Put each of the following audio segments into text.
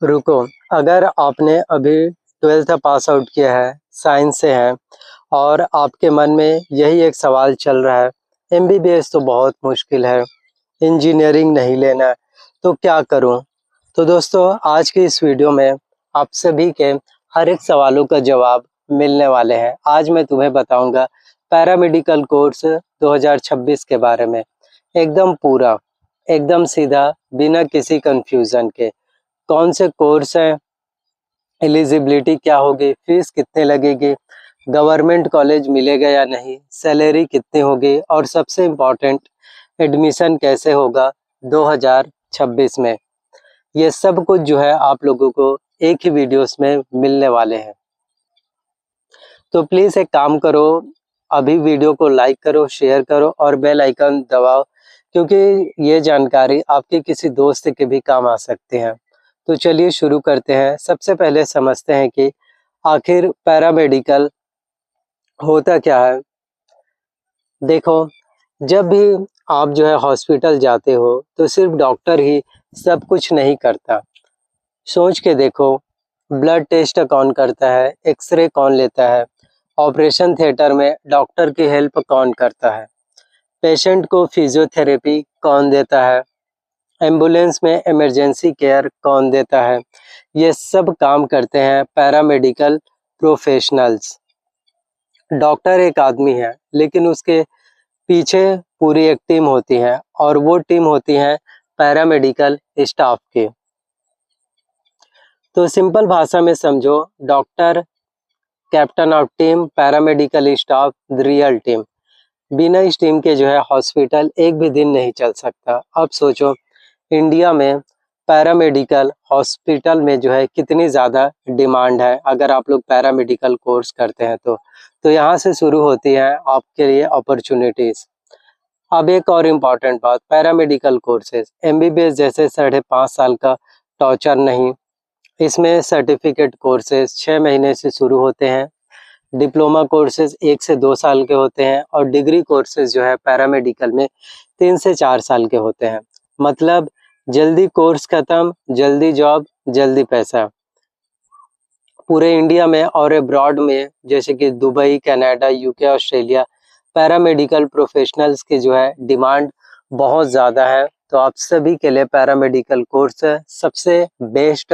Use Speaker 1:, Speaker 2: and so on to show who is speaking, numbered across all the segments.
Speaker 1: रुको, अगर आपने अभी 12th पास आउट किया है, साइंस से है और आपके मन में यही एक सवाल चल रहा है, एमबीबीएस तो बहुत मुश्किल है, इंजीनियरिंग नहीं लेना है, तो क्या करूं? तो दोस्तों आज की इस वीडियो में आप सभी के हर एक सवालों का जवाब मिलने वाले हैं। आज मैं तुम्हें बताऊंगा पैरामेडिकल कोर्स 2026 के बारे में, एकदम पूरा, एकदम सीधा, बिना किसी कंफ्यूजन के। कौन से कोर्स हैं, एलिजिबिलिटी क्या होगी, फीस कितने लगेगी, गवर्नमेंट कॉलेज मिलेगा या नहीं, सैलरी कितनी होगी और सबसे इम्पोर्टेंट एडमिशन कैसे होगा 2026 में। ये सब कुछ जो है आप लोगों को एक ही वीडियोस में मिलने वाले हैं। तो प्लीज़ एक काम करो, अभी वीडियो को लाइक करो, शेयर करो और बेल आइकन दबाओ, क्योंकि ये जानकारी आपके किसी दोस्त के भी काम आ सकते हैं। तो चलिए शुरू करते हैं। सबसे पहले समझते हैं कि आखिर पैरामेडिकल होता क्या है। देखो, जब भी आप जो है हॉस्पिटल जाते हो तो सिर्फ डॉक्टर ही सब कुछ नहीं करता। सोच के देखो, ब्लड टेस्ट कौन करता है, एक्सरे कौन लेता है, ऑपरेशन थिएटर में डॉक्टर की हेल्प कौन करता है, पेशेंट को फिजियोथेरेपी कौन देता है, एम्बुलेंस में इमरजेंसी केयर कौन देता है। ये सब काम करते हैं पैरामेडिकल प्रोफेशनल्स। डॉक्टर एक आदमी है, लेकिन उसके पीछे पूरी एक टीम होती है और वो टीम होती है पैरामेडिकल स्टाफ की। तो सिंपल भाषा में समझो, doctor captain of team, paramedical staff the real team. बिना इस टीम के जो है हॉस्पिटल एक भी दिन नहीं चल सकता। अब सोचो, इंडिया में पैरामेडिकल हॉस्पिटल में जो है कितनी ज़्यादा डिमांड है। अगर आप लोग पैरामेडिकल कोर्स करते हैं तो यहाँ से शुरू होती है आपके लिए अपॉर्चुनिटीज़। अब एक और इम्पॉर्टेंट बात, पैरामेडिकल कोर्सेज एमबीबीएस जैसे 5.5 साल का टॉर्चर नहीं। इसमें सर्टिफिकेट कोर्सेज 6 महीने से शुरू होते हैं, डिप्लोमा कोर्सेज 1 से 2 साल के होते हैं और डिग्री कोर्सेज जो है पैरामेडिकल में 3 से 4 साल के होते हैं। मतलब जल्दी कोर्स खत्म, जल्दी जॉब, जल्दी पैसा। पूरे इंडिया में और अब्रॉड में, जैसे कि Dubai, Canada, UK, Australia, paramedical professionals की जो है डिमांड बहुत ज़्यादा है। तो आप सभी के लिए पैरामेडिकल कोर्स सबसे बेस्ट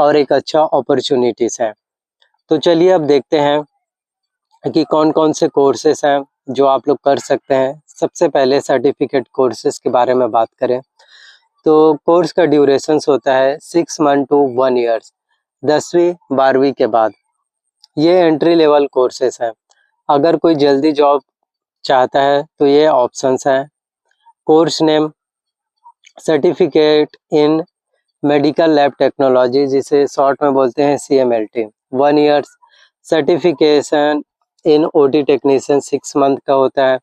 Speaker 1: और एक अच्छा अपॉर्चुनिटीज़ है। तो चलिए अब देखते हैं कि कौन कौन से कोर्सेस हैं जो आप लोग कर सकते हैं। सबसे पहले सर्टिफिकेट कोर्सेज के बारे में बात करें तो कोर्स का ड्यूरेशंस होता है 6 मंथ टू 1 ईयर्स, 10वीं 12वीं के बाद। ये एंट्री लेवल कोर्सेस हैं। अगर कोई जल्दी जॉब चाहता है तो ये ऑप्शंस हैं। Course name, certificate in medical lab technology, जिसे शॉर्ट में बोलते हैं CMLT, 1 ईयर्स। सर्टिफिकेशन इन OT टेक्नीशियन 6 मंथ का होता है।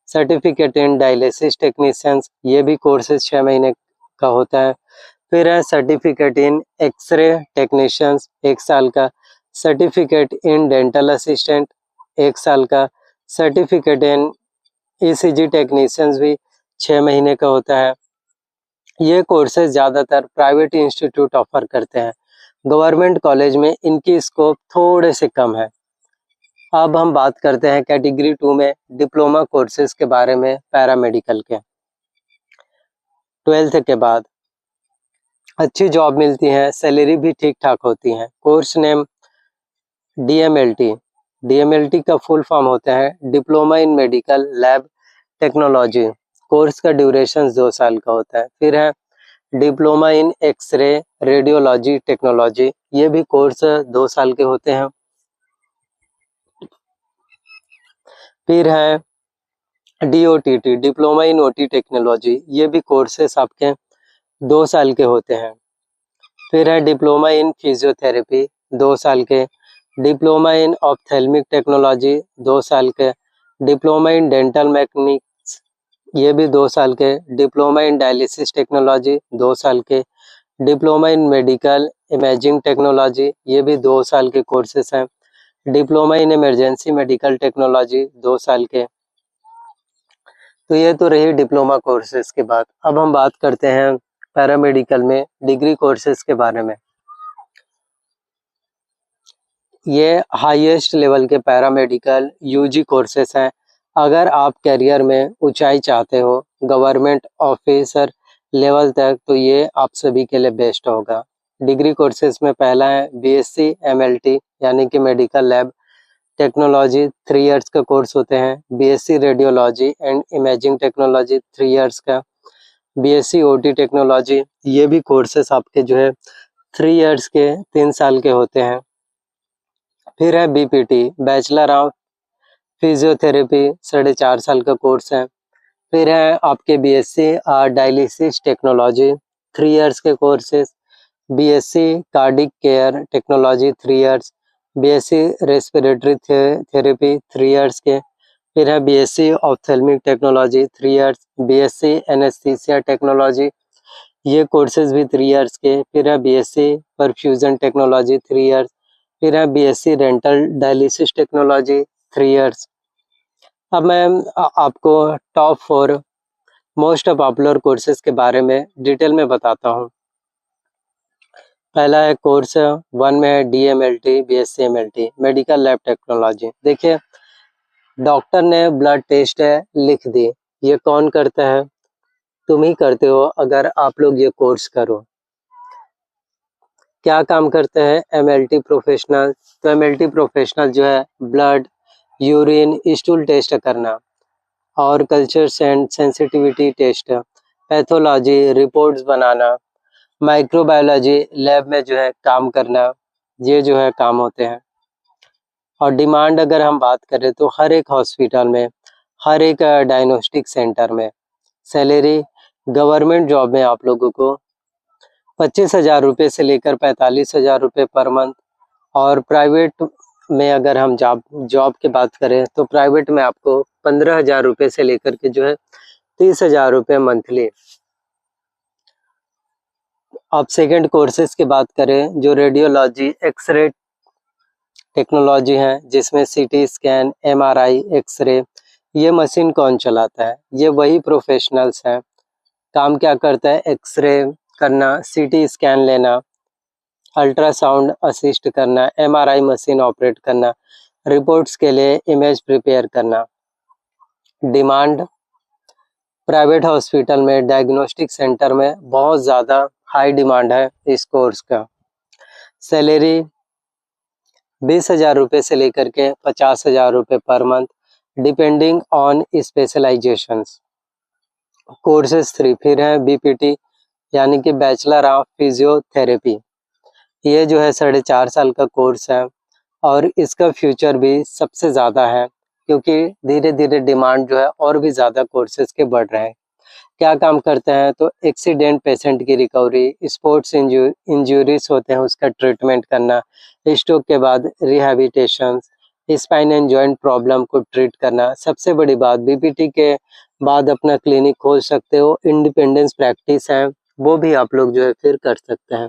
Speaker 1: सर्टिफिकेट इन डायलिसिस टेक्नीशियंस, ये भी कोर्सेज 6 महीने का होता है। फिर है सर्टिफिकेट इन एक्सरे टेक्नीशियंस 1 साल का। सर्टिफिकेट इन डेंटल असिस्टेंट 1 साल का। सर्टिफिकेट इन ECG टेक्नीशियंस भी 6 महीने का होता है। ये कोर्सेज ज़्यादातर प्राइवेट इंस्टीट्यूट ऑफर करते हैं, गवर्नमेंट कॉलेज में इनकी स्कोप थोड़े से कम है। अब हम बात करते हैं कैटेगरी 2 में डिप्लोमा कोर्सेज के बारे में पैरामेडिकल के। 12th के बाद अच्छी जॉब मिलती है, सैलरी भी ठीक ठाक होती है। कोर्स नेम DMLT, DMLT का फुल फॉर्म होता है diploma in medical lab technology. Course का ड्यूरेशन 2 साल का होता है। फिर है diploma in x-ray radiology technology, ये भी कोर्स 2 साल के होते हैं। फिर है DOTT, diploma in OT technology, ये भी कोर्सेस आपके 2 साल के होते हैं। फिर है डिप्लोमा इन फिजियोथेरेपी 2 साल के, डिप्लोमा इन ऑप्थेल्मिक टेक्नोलॉजी 2 साल के, डिप्लोमा इन डेंटल मैकेनिक्स, ये भी 2 साल के, डिप्लोमा इन डायलिसिस टेक्नोलॉजी 2 साल के, diploma in medical imaging technology, ये भी 2 साल के कोर्सेस हैं। Diploma in emergency medical technology 2 साल के। तो ये तो रही डिप्लोमा कोर्सेज के बाद। अब हम बात करते हैं पैरामेडिकल में डिग्री कोर्सेज के बारे में। ये हाईएस्ट लेवल के पैरामेडिकल यूजी कोर्सेस हैं। अगर आप करियर में ऊंचाई चाहते हो गवर्नमेंट ऑफिसर लेवल तक, तो ये आप सभी के लिए बेस्ट होगा। डिग्री कोर्सेज में पहला है बीएससी एमएलटी यानी कि मेडिकल लैब टेक्नोलॉजी, 3 इयर्स का कोर्स होते हैं। BSc radiology and imaging technology 3 years का। बीएससी ओटी टेक्नोलॉजी, ये भी कोर्सेस आपके जो है 3 इयर्स के 3 साल के होते हैं। फिर है बीपीटी बैचलर ऑफ फिजियोथेरेपी, 4.5 साल का कोर्स है। फिर है आपके बीएससी डायलिसिस टेक्नोलॉजी, 3 इयर्स के courses. BSc cardiac care technology 3 years. BSc respiratory therapy 3 years के। फिर है BSc ophthalmic technology 3 years. BSc anaesthesia technology, ये कोर्सेज भी 3 इयर्स के। फिर है बीएससी परफ्यूजन टेक्नोलॉजी 3 इयर्स। फिर है BSc rental dialysis technology 3 years. अब मैं आपको टॉप 4 मोस्ट पॉपुलर कोर्सेज के बारे में डिटेल में बताता हूँ। पहला है कोर्स 1 में है DMLT BSc MLT medical lab technology. देखिए, डॉक्टर ने ब्लड टेस्ट है लिख दी, ये कौन करता है? तुम ही करते हो अगर आप लोग ये कोर्स करो। क्या काम करते हैं एमएलटी प्रोफेशनल? तो एमएलटी प्रोफेशनल जो है ब्लड, यूरिन, स्टूल टेस्ट करना और culture and sensitivity test, pathology reports बनाना, माइक्रोबायोलॉजी लैब में जो है काम करना, ये जो है काम होते हैं। और डिमांड अगर हम बात करें तो हर एक हॉस्पिटल में, हर एक डायग्नोस्टिक सेंटर में सैलरी गवर्नमेंट जॉब में आप लोगों को 25,000 रुपये से लेकर 45,000 रुपये पर मंथ, और प्राइवेट में अगर हम जॉब की बात करें तो प्राइवेट में आपको 15,000 रुपये से लेकर के जो है 30,000 रुपये मंथली। अब सेकंड कोर्सेज की बात करें जो रेडियोलॉजी एक्सरे टेक्नोलॉजी है, जिसमें सीटी स्कैन, एमआरआई, एक्सरे, ये मशीन कौन चलाता है? ये वही प्रोफेशनल्स हैं। काम क्या करता है? एक्सरे करना, सीटी स्कैन लेना, अल्ट्रासाउंड असिस्ट करना, एमआरआई मशीन ऑपरेट करना, रिपोर्ट्स के लिए इमेज प्रिपेयर करना। डिमांड प्राइवेट हॉस्पिटल में, डायग्नोस्टिक सेंटर में बहुत ज़्यादा हाई डिमांड है इस कोर्स का। सैलरी 20,000 रुपये से लेकर के 50,000 रुपये per month, depending on specialisations. Courses 3 फिर है बीपीटी यानी कि बैचलर ऑफ फिजियोथेरेपी। ये जो है 4.5 साल का कोर्स है और इसका फ्यूचर भी सबसे ज़्यादा है, क्योंकि धीरे धीरे डिमांड जो है और भी ज़्यादा कोर्सेज के बढ़ रहे हैं। क्या काम करते हैं? तो एक्सीडेंट पेशेंट की रिकवरी, स्पोर्ट्स इंजरीज होते हैं उसका ट्रीटमेंट करना, स्ट्रोक के बाद rehabilitation, spine and joint problem को ट्रीट करना। सबसे बड़ी बात, बीपीटी के बाद अपना क्लिनिक खोल सकते हो, इंडिपेंडेंस प्रैक्टिस है वो भी आप लोग जो है फिर कर सकते हैं।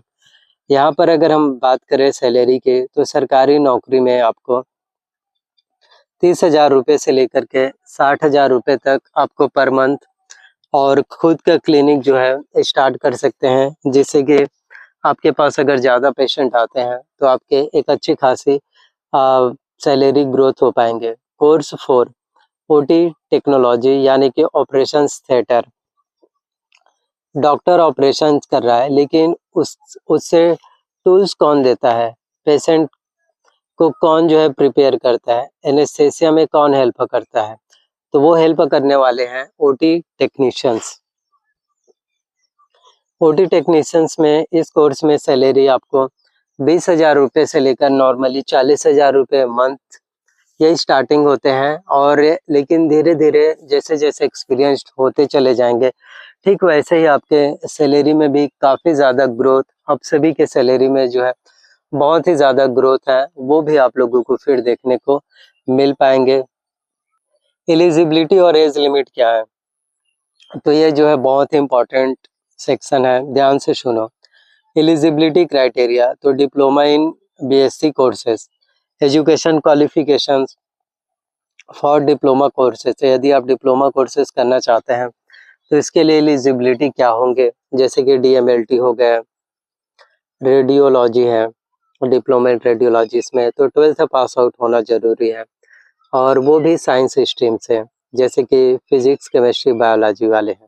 Speaker 1: यहाँ पर अगर हम बात करें सैलरी के, तो सरकारी नौकरी में आपको 30,000 रुपये से लेकर के 60,000 रुपये तक आपको पर मंथ, और खुद का क्लिनिक जो है स्टार्ट कर सकते हैं, जिससे कि आपके पास अगर ज़्यादा पेशेंट आते हैं तो आपके एक अच्छी खासी सैलरी ग्रोथ हो पाएंगे। कोर्स 4 ओटी टेक्नोलॉजी यानी कि ऑपरेशंस थिएटर। डॉक्टर ऑपरेशंस कर रहा है, लेकिन उससे टूल्स कौन देता है? पेशेंट को कौन जो है प्रिपेयर करता है? एनेस्थेसिया में कौन हेल्प करता है? तो वो हेल्प करने वाले हैं ओटी टेक्नीशियंस। ओटी टेक्नीशियंस में इस कोर्स में सैलरी आपको 20,000 रुपये से लेकर नॉर्मली 40,000 रुपये मंथ, यही स्टार्टिंग होते हैं। और लेकिन धीरे धीरे जैसे जैसे एक्सपीरियंस्ड होते चले जाएंगे, ठीक वैसे ही आपके सैलरी में भी काफ़ी ज़्यादा ग्रोथ, अब सभी के सैलरी में जो है बहुत ही ज़्यादा ग्रोथ है, वो भी आप लोगों को फिर देखने को मिल पाएंगे। एलिजिबिलिटी और एज लिमिट क्या है? तो ये जो है बहुत ही इम्पोर्टेंट सेक्शन है, ध्यान से सुनो। एलिजिबिलिटी क्राइटेरिया, तो diploma in BSc courses, education qualifications for diploma courses. तो यदि आप डिप्लोमा कोर्सेज करना चाहते हैं तो इसके लिए एलिजिबिलिटी क्या होंगे? जैसे कि डीएमएलटी हो गया, रेडियोलॉजी है, डिप्लोमा इन रेडियोलॉजी इसमें, तो 12th पास आउट होना ज़रूरी है और वो भी साइंस स्ट्रीम से, जैसे कि फिज़िक्स, केमिस्ट्री, बायोलॉजी वाले हैं।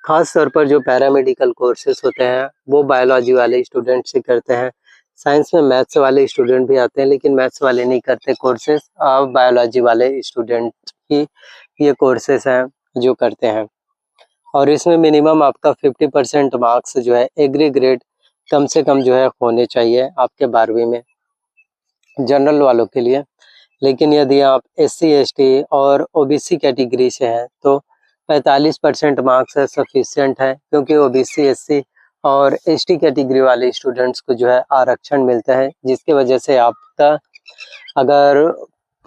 Speaker 1: ख़ास तौर पर जो पैरामेडिकल कोर्सेज़ होते हैं, वो बायोलॉजी वाले स्टूडेंट्स ही करते हैं। साइंस में मैथ्स वाले स्टूडेंट भी आते हैं, लेकिन मैथ्स वाले नहीं करते कोर्सेज़, बायोलॉजी वाले स्टूडेंट ही ये कोर्सेज़ हैं जो करते हैं। और इसमें मिनिमम आपका 50% मार्क्स जो है एग्री ग्रेड कम से कम जो है होने चाहिए आपके 12वीं में, जनरल वालों के लिए। लेकिन यदि आप एससी, एसटी और ओबीसी कैटेगरी से हैं तो 45% मार्क्स है सफिशिएंट है, क्योंकि ओबीसी, एससी और एसटी कैटेगरी वाले स्टूडेंट्स को जो है आरक्षण मिलता है, जिसकी वजह से आपका अगर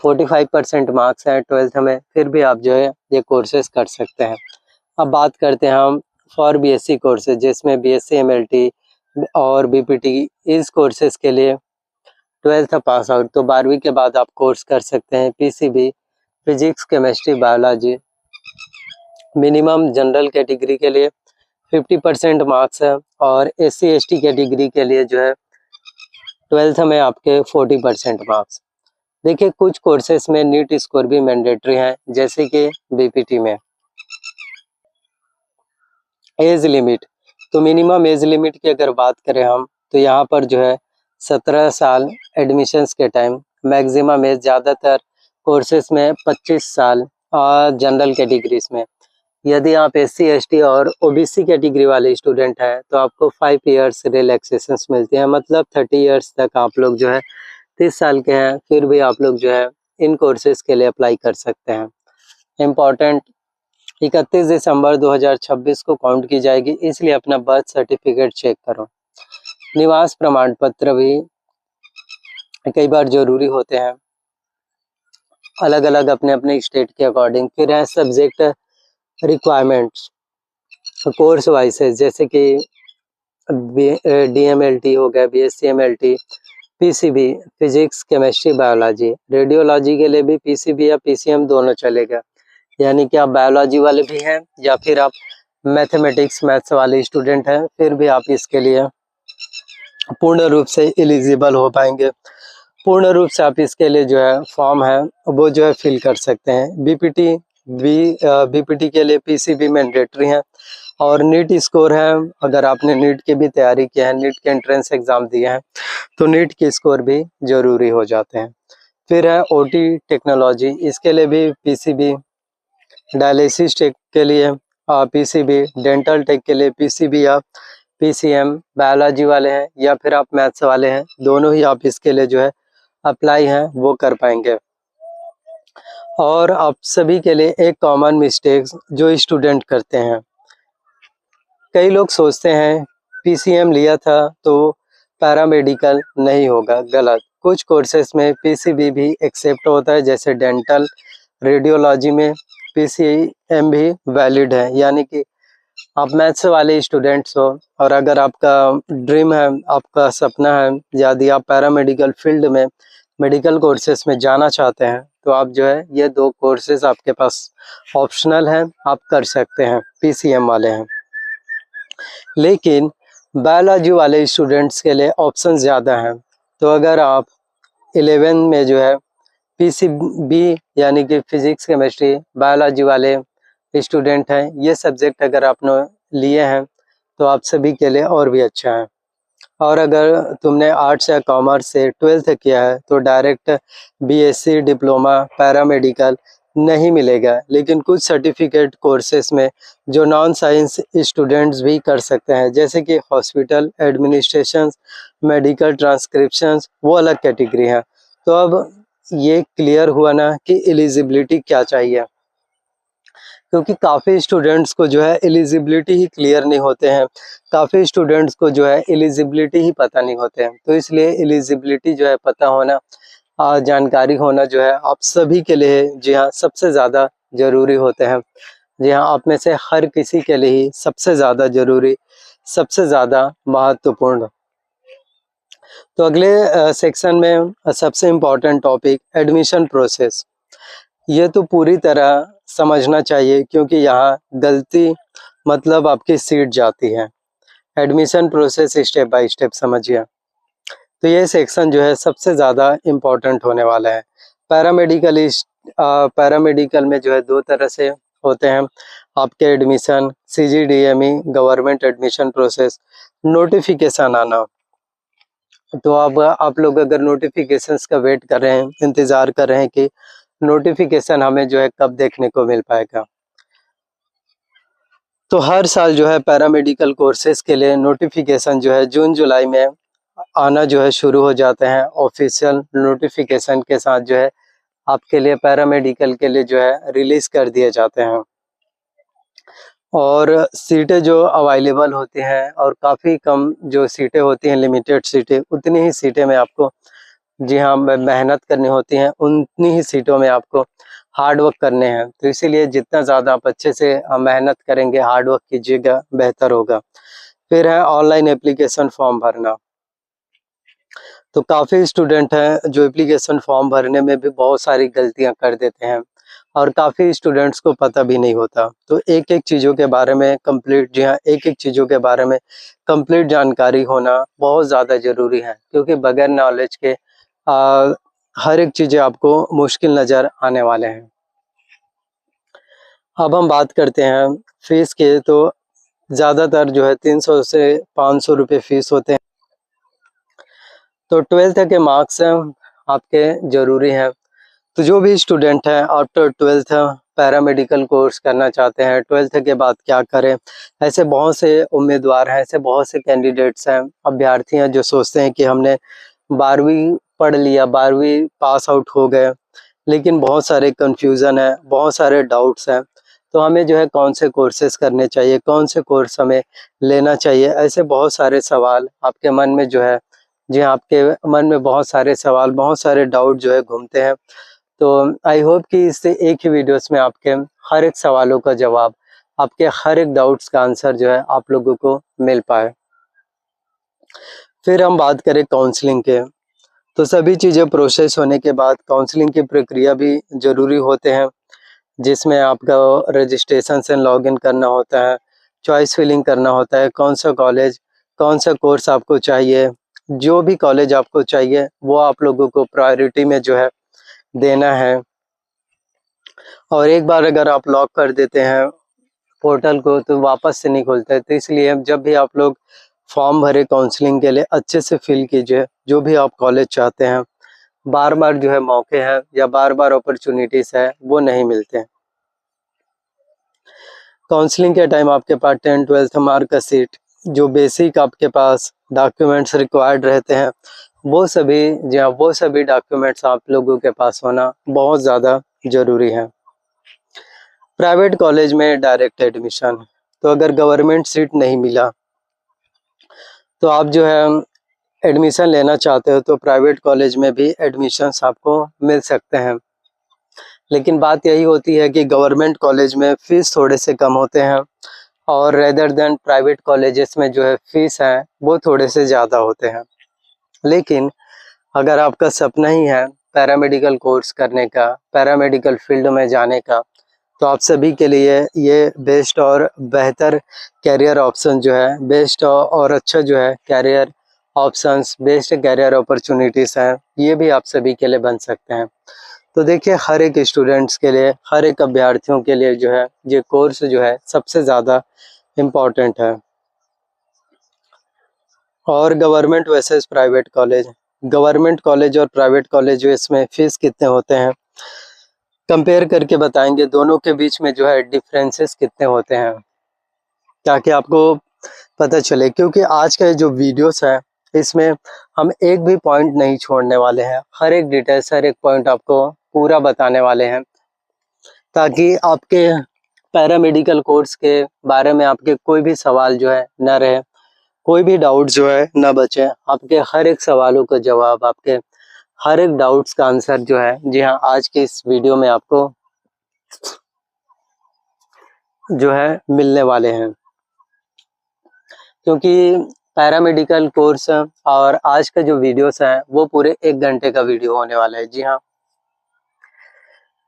Speaker 1: 45% मार्क्स हैं 12th में, फिर भी आप जो है ये कोर्सेज कर सकते हैं। अब बात करते हैं हम फॉर बीएससी कोर्सेज, जिसमें बीएससी एमएलटी और बीपीटी, इस कोर्सेज के लिए 12th पास आउट, तो 12वीं के बाद आप कोर्स कर सकते हैं PCB, physics, chemistry, biology. Minimum general category के लिए 50% मार्क्स है और एससी एसटी कैटेगरी के लिए जो है 12th में आपके 40% मार्क्स। देखिए कुछ कोर्सेज में नीट स्कोर भी मैंडेटरी है, जैसे कि बीपीटी में। एज लिमिट, तो मिनिमम एज लिमिट की अगर बात करें हम, तो यहाँ पर जो है 17 साल एडमिशन्स के टाइम, मैक्सिमम एज ज़्यादातर कोर्सेज में 25 साल और जनरल कैटेगरीज में। यदि आप एससी, एसटी और ओबीसी कैटेगरी वाले स्टूडेंट हैं तो आपको 5 इयर्स रिलैक्सेशंस मिलती हैं, मतलब 30 इयर्स तक आप लोग जो है 30 साल के हैं फिर भी आप लोग जो है इन कोर्सेज के लिए अप्लाई कर सकते हैं। इम्पॉर्टेंट, 31 दिसंबर 2026 को काउंट की जाएगी, इसलिए अपना बर्थ सर्टिफिकेट चेक करो। निवास प्रमाण पत्र भी कई बार जरूरी होते हैं, अलग अलग अपने अपने स्टेट के अकॉर्डिंग। फिर है सब्जेक्ट रिक्वायरमेंट्स कोर्स वाइसेज, जैसे कि डीएमएलटी हो गया, BSc MLT, PCB, physics, chemistry, biology. Radiology के लिए भी पीसीबी या पीसीएम दोनों चलेगा, यानी कि आप बायोलॉजी वाले भी हैं या फिर आप मैथमेटिक्स, मैथ्स वाले स्टूडेंट हैं, फिर भी आप इसके लिए पूर्ण रूप से एलिजिबल हो पाएंगे। पूर्ण रूप से आप इसके लिए जो है फॉर्म है वो जो है फिल कर सकते हैं। बीपीटी के लिए पीसीबी मैंडेटरी है और नीट स्कोर है। अगर आपने नीट की भी तैयारी की है, नीट के एंट्रेंस एग्जाम दिए हैं, तो नीट के स्कोर भी जरूरी हो जाते हैं। फिर है ओटी टेक्नोलॉजी, इसके लिए भी पीसीबी, डायलिसिस टेक के लिए पीसीबी, डेंटल टेक के लिए पीसीबी या पीसीएम। बायोलॉजी वाले हैं या फिर आप मैथ्स वाले हैं, दोनों ही आप इसके लिए जो है अप्लाई हैं वो कर पाएंगे। और आप सभी के लिए एक कॉमन मिस्टेक्स जो स्टूडेंट करते हैं, कई लोग सोचते हैं पीसीएम लिया था तो पैरामेडिकल नहीं होगा। गलत, कुछ कोर्सेज में पीसीबी भी एक्सेप्ट होता है, जैसे डेंटल, रेडियोलॉजी में पीसीएम भी वैलिड है। यानी कि आप मैथ्स वाले स्टूडेंट्स हो और अगर आपका ड्रीम है, आपका सपना है, यदि आप पैरामेडिकल फील्ड में मेडिकल कोर्सेज में जाना चाहते हैं, तो आप जो है ये दो कोर्सेज आपके पास ऑप्शनल हैं, आप कर सकते हैं, पीसीएम वाले हैं। लेकिन बायोलॉजी वाले स्टूडेंट्स के लिए ऑप्शन ज़्यादा हैं। तो अगर आप 11 में जो है पीसीबी यानी कि फिजिक्स, केमिस्ट्री, बायोलॉजी वाले स्टूडेंट हैं, ये सब्जेक्ट अगर आपने लिए हैं तो आप सभी के लिए और भी अच्छा है। और अगर तुमने आर्ट्स या कॉमर्स से 12th किया है तो डायरेक्ट बीएससी, डिप्लोमा, पैरामेडिकल नहीं मिलेगा। लेकिन कुछ सर्टिफिकेट कोर्सेज में जो नॉन साइंस स्टूडेंट्स भी कर सकते हैं, जैसे कि हॉस्पिटल एडमिनिस्ट्रेशन, मेडिकल ट्रांसक्रिप्शन, वो अलग कैटेगरी है। तो अब ये क्लियर हुआ ना कि एलिजिबिलिटी क्या चाहिए, क्योंकि काफ़ी स्टूडेंट्स को जो है एलिजिबिलिटी ही क्लियर नहीं होते हैं, काफ़ी स्टूडेंट्स को जो है एलिजिबिलिटी ही पता नहीं होते हैं। तो इसलिए एलिजिबिलिटी जो है पता होना, जानकारी होना जो है आप सभी के लिए जी हाँ सबसे ज़्यादा ज़रूरी होते हैं। जी हाँ, आप में से हर किसी के लिए ही सबसे ज़्यादा ज़रूरी, सबसे ज़्यादा महत्वपूर्ण। तो अगले सेक्शन में सबसे इम्पोर्टेंट टॉपिक एडमिशन प्रोसेस, ये तो पूरी तरह समझना चाहिए, क्योंकि यहाँ गलती मतलब आपकी सीट जाती है। Admission process step by step समझिए। तो ये सेक्शन जो है सबसे ज़्यादा इम्पोर्टेंट होने वाला है। पैरामेडिकल में जो है 2 तरह से होते हैं आपके admission, CGDME government admission process, notification आना। तो अब आप लोग अगर नोटिफिकेशंस का वेट कर रहे हैं, इंतज़ार कर रहे हैं कि नोटिफिकेशन हमें जो है कब देखने को मिल पाएगा। तो हर साल जो है पैरामेडिकल कोर्सेज़ के लिए नोटिफिकेशन जो है जून-जुलाई में आना जो है शुरू हो जाते हैं। ऑफ़िशियल नोटिफिकेशन के साथ जो है आपके लिए पैरामेडिकल के लिए जो है रिलीज़ कर दिए जाते हैं। और सीटें जो अवेलेबल होती हैं और काफ़ी कम जो सीटें होती हैं, लिमिटेड सीटें, उतनी ही सीटें में आपको, जी हाँ, मेहनत करनी होती हैं, उतनी ही सीटों में आपको हार्ड वर्क करने हैं। तो इसीलिए जितना ज़्यादा आप अच्छे से मेहनत करेंगे, हार्ड वर्क कीजिएगा, बेहतर होगा। फिर है ऑनलाइन एप्लीकेशन फॉर्म भरना। तो काफ़ी स्टूडेंट हैं जो एप्लीकेशन फॉर्म भरने में भी बहुत सारी गलतियाँ कर देते हैं और काफ़ी स्टूडेंट्स को पता भी नहीं होता। तो एक-एक चीज़ों के बारे में कंप्लीट, जी हाँ, एक-एक चीज़ों के बारे में कंप्लीट जानकारी होना बहुत ज़्यादा ज़रूरी है, क्योंकि बगैर नॉलेज के हर एक चीज़ें आपको मुश्किल नज़र आने वाले हैं। अब हम बात करते हैं फ़ीस की, तो ज़्यादातर जो है 300 से 500 रुपए फ़ीस होते हैं। तो 12th के मार्क्स आपके ज़रूरी हैं। तो जो भी स्टूडेंट हैं आफ्टर 12th पैरामेडिकल कोर्स करना चाहते हैं, 12th के बाद क्या करें? ऐसे बहुत से उम्मीदवार हैं, ऐसे बहुत से कैंडिडेट्स हैं, अभ्यर्थी हैं जो सोचते हैं कि हमने 12वीं पढ़ लिया, 12वीं पास आउट हो गए, लेकिन बहुत सारे कन्फ्यूज़न है, बहुत सारे डाउट्स हैं। तो हमें जो है कौन से कोर्सेज़ करने चाहिए, कौन से कोर्स हमें लेना चाहिए? ऐसे बहुत सारे सवाल आपके मन में जो है, जी हाँ, आपके मन में बहुत सारे सवाल, बहुत सारे डाउट जो है घूमते हैं। तो आई होप कि इससे एक ही वीडियोस में आपके हर एक सवालों का जवाब, आपके हर एक डाउट्स का आंसर जो है आप लोगों को मिल पाए। फिर हम बात करें काउंसलिंग के, तो सभी चीज़ें प्रोसेस होने के बाद काउंसलिंग की प्रक्रिया भी ज़रूरी होते हैं, जिसमें आपका रजिस्ट्रेशन से लॉगिन करना होता है, चॉइस फिलिंग करना होता है, कौन सा कॉलेज, कौन सा कोर्स आपको चाहिए। जो भी कॉलेज आपको चाहिए वो आप लोगों को प्रायोरिटी में जो है देना है। और एक बार अगर आप लॉक कर देते हैं पोर्टल को तो वापस से नहीं खुलता है। तो इसलिए जब भी आप लोग फॉर्म भरे काउंसलिंग के लिए अच्छे से फिल कीजिए, जो भी आप कॉलेज चाहते हैं। बार-बार जो है मौके हैं या बार-बार अपॉर्च्युनिटीज़ है वो नहीं मिलते हैं। काउंसलिंग के टाइम आपके पास 10th-12th मार्क का शीट, जो बेसिक आपके पास डॉक्यूमेंट्स रिक्वायर्ड रहते हैं, वो सभी, जी हाँ, वो सभी डॉक्यूमेंट्स आप लोगों के पास होना बहुत ज़्यादा ज़रूरी है। प्राइवेट कॉलेज में डायरेक्ट एडमिशन, तो अगर गवर्नमेंट सीट नहीं मिला तो आप जो है एडमिशन लेना चाहते हो तो प्राइवेट कॉलेज में भी एडमिशन्स आपको मिल सकते हैं। लेकिन बात यही होती है कि गवर्नमेंट कॉलेज में फ़ीस थोड़े से कम होते हैं और रेदर देन प्राइवेट कॉलेजेस में जो है फ़ीस है वो थोड़े से ज़्यादा होते हैं। लेकिन अगर आपका सपना ही है पैरामेडिकल कोर्स करने का, पैरामेडिकल फील्ड में जाने का, तो आप सभी के लिए ये बेस्ट और बेहतर करियर ऑप्शन जो है, बेस्ट और अच्छा जो है career options, best career opportunities हैं, ये भी आप सभी के लिए बन सकते हैं। तो देखिए हर एक स्टूडेंट्स के लिए, हर एक अभ्यर्थियों के लिए जो है ये कोर्स जो है सबसे ज़्यादा इम्पोर्टेंट है। और government versus private college, government college और प्राइवेट कॉलेज जो इसमें फ़ीस कितने होते हैं कंपेयर करके बताएंगे, दोनों के बीच में जो है डिफरेंसेस कितने होते हैं, ताकि आपको पता चले। क्योंकि आज का जो वीडियोस है इसमें हम एक भी पॉइंट नहीं छोड़ने वाले हैं, हर एक डिटेल्स, हर एक पॉइंट आपको पूरा बताने वाले हैं, ताकि आपके पैरामेडिकल कोर्स के बारे में आपके कोई भी सवाल जो है न रहे, कोई भी डाउट जो है न बचे। आपके हर एक सवालों का जवाब, आपके हर एक डाउट्स का आंसर जो है, जी हाँ, आज के इस वीडियो में आपको जो है मिलने वाले हैं। क्योंकि पैरामेडिकल कोर्स और आज का जो वीडियोस है वो पूरे 1 घंटे का वीडियो होने वाला है। जी हाँ,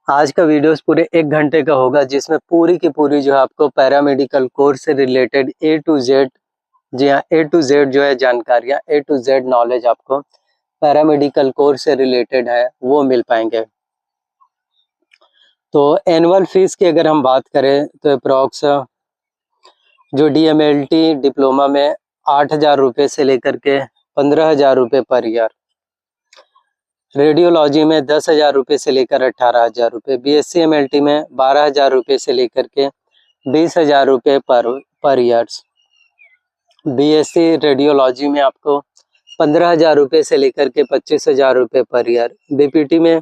Speaker 1: आज का वीडियोस पूरे 1 घंटे का होगा, जिसमें पूरी की पूरी जो है आपको पैरामेडिकल कोर्स से रिलेटेड A to Z जी हाँ, A to Z जो है जानकारियाँ, A to Z नॉलेज आपको पैरामेडिकल कोर्स से रिलेटेड है, वो मिल पाएँगे। तो एनुअल फीस की अगर हम बात करें तो अप्रॉक्स जो DMLT डिप्लोमा में 8,000 रुपये से लेकर के 15,000 रुपये पर ईयर, रेडियोलॉजी में 10,000 रुपये से लेकर 18,000 रुपये, BSc MLT में 12,000 रुपये से लेकर के 20,000 रुपये पर ईयर्स, BSc रेडियोलॉजी में आपको 15,000 रुपये से लेकर के 25,000 रुपये पर ईयर, BPT में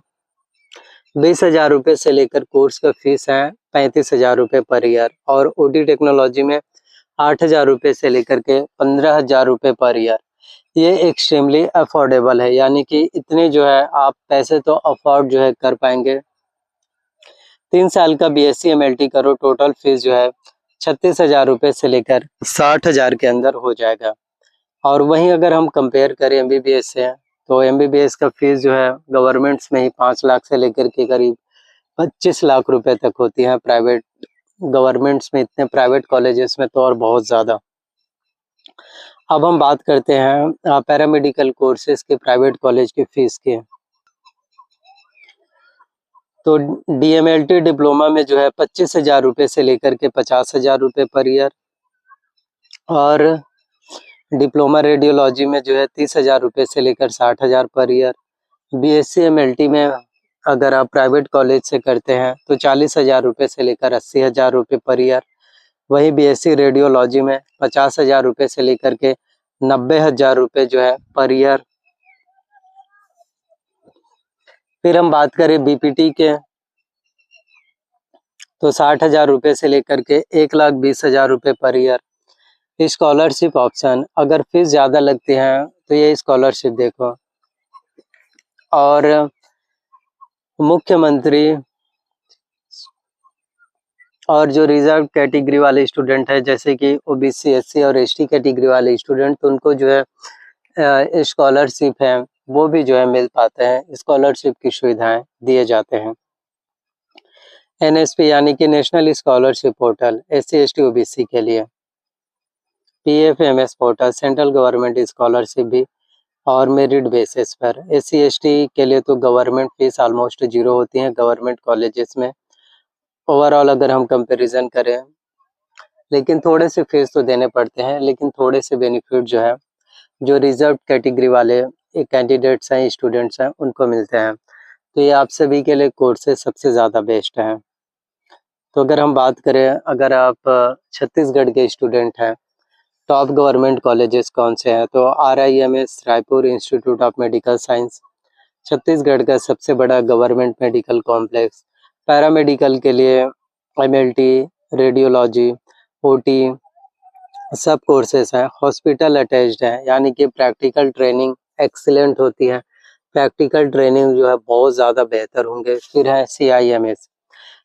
Speaker 1: 20,000 रुपये से लेकर कोर्स का फीस है 35,000 रुपये पर ईयर, और OT टेक्नोलॉजी में 8,000 रुपये से लेकर के 15,000 रुपये पर ईयर। ये एक्सट्रीमली अफोर्डेबल है, यानी कि इतने जो है आप पैसे तो अफोर्ड जो है कर पाएंगे। 3 साल का BSc MLT करो, टोटल फीस जो है 36,000 रुपये से लेकर 60,000 के अंदर हो जाएगा। और वहीं अगर हम कंपेयर करें MBBS से, तो MBBS का फीस जो है गवर्नमेंट्स में ही 5 लाख से लेकर के करीब 25 लाख रुपए तक होती है, प्राइवेट गवर्नमेंट्स में इतने, प्राइवेट कॉलेजेस में तो और बहुत ज़्यादा। अब हम बात करते हैं पैरामेडिकल कोर्सेज के प्राइवेट कॉलेज की फीस की। तो DMLT डिप्लोमा में जो है 25,000 रुपये से लेकर के 50,000 रुपये पर ईयर, और डिप्लोमा रेडियोलॉजी में जो है 30,000 रुपये से लेकर 60,000 पर ईयर। BSc MLT में अगर आप प्राइवेट कॉलेज से करते हैं तो 40,000 रुपये से लेकर 80,000 रुपये पर ईयर। वहीं BSc रेडियोलॉजी में 50,000 रुपये से लेकर के 90,000 रुपये जो है पर ईयर। फिर हम बात करें BPT के, तो 60,000 रुपये से लेकर के 1,20,000 रुपये पर ईयर। स्कॉलरशिप ऑप्शन, अगर फीस ज़्यादा लगती है तो ये स्कॉलरशिप देखो, और मुख्यमंत्री और जो रिजर्व कैटेगरी वाले स्टूडेंट है, जैसे कि OBC SC और ST कैटेगरी वाले स्टूडेंट, तो उनको जो है स्कॉलरशिप है वो भी जो है मिल पाते हैं, स्कॉलरशिप की सुविधाएं दिए जाते हैं। NSP यानी कि national scholarship portal SC ST OBC के लिए, PFMS portal central government scholarship भी, और मेरिट बेसिस पर। SC ST के लिए तो गवर्नमेंट फीस ऑलमोस्ट 0 होती है गवर्नमेंट कॉलेजेस में, ओवरऑल अगर हम कंपैरिजन करें, लेकिन थोड़े से फीस तो देने पड़ते हैं, लेकिन थोड़े से बेनिफिट जो है जो रिजर्व कैटेगरी वाले कैंडिडेट्स हैं, स्टूडेंट्स हैं, उनको मिलते हैं। तो ये आप सभी के लिए कोर्सेज सबसे ज़्यादा बेस्ट हैं। तो अगर हम बात करें, अगर आप छत्तीसगढ़ के स्टूडेंट हैं, टॉप गवर्नमेंट कॉलेजेस कौन से हैं, तो RIMS Raipur institute of medical science Chhattisgarh का सबसे बड़ा गवर्नमेंट मेडिकल कॉम्प्लेक्स। पैरामेडिकल के लिए MLT, रेडियोलॉजी, OT सब कोर्सेस हैं। हॉस्पिटल अटैच्ड है, यानी कि प्रैक्टिकल ट्रेनिंग एक्सीलेंट होती है, प्रैक्टिकल ट्रेनिंग जो है बहुत ज़्यादा बेहतर होंगे। फिर है CIMS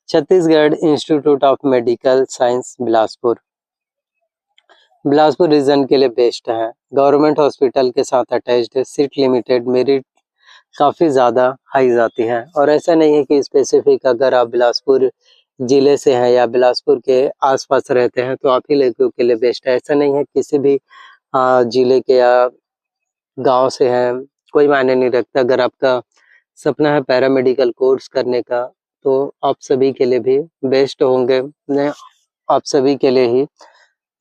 Speaker 1: Chhattisgarh institute of medical science Bilaspur, Bilaspur region के लिए बेस्ट है, गवर्नमेंट हॉस्पिटल के साथ अटैच्ड है, सीट लिमिटेड, मेरिट काफ़ी ज़्यादा हाई जाती है। और ऐसा नहीं है कि स्पेसिफिक अगर आप बिलासपुर ज़िले से हैं या बिलासपुर के आसपास रहते हैं तो आप ही लड़कियों के लिए बेस्ट है, ऐसा नहीं है। किसी भी ज़िले के या गांव से हैं, कोई मायने नहीं रखता। अगर आपका सपना है पैरामेडिकल कोर्स करने का, तो आप सभी के लिए भी बेस्ट होंगे, आप सभी के लिए ही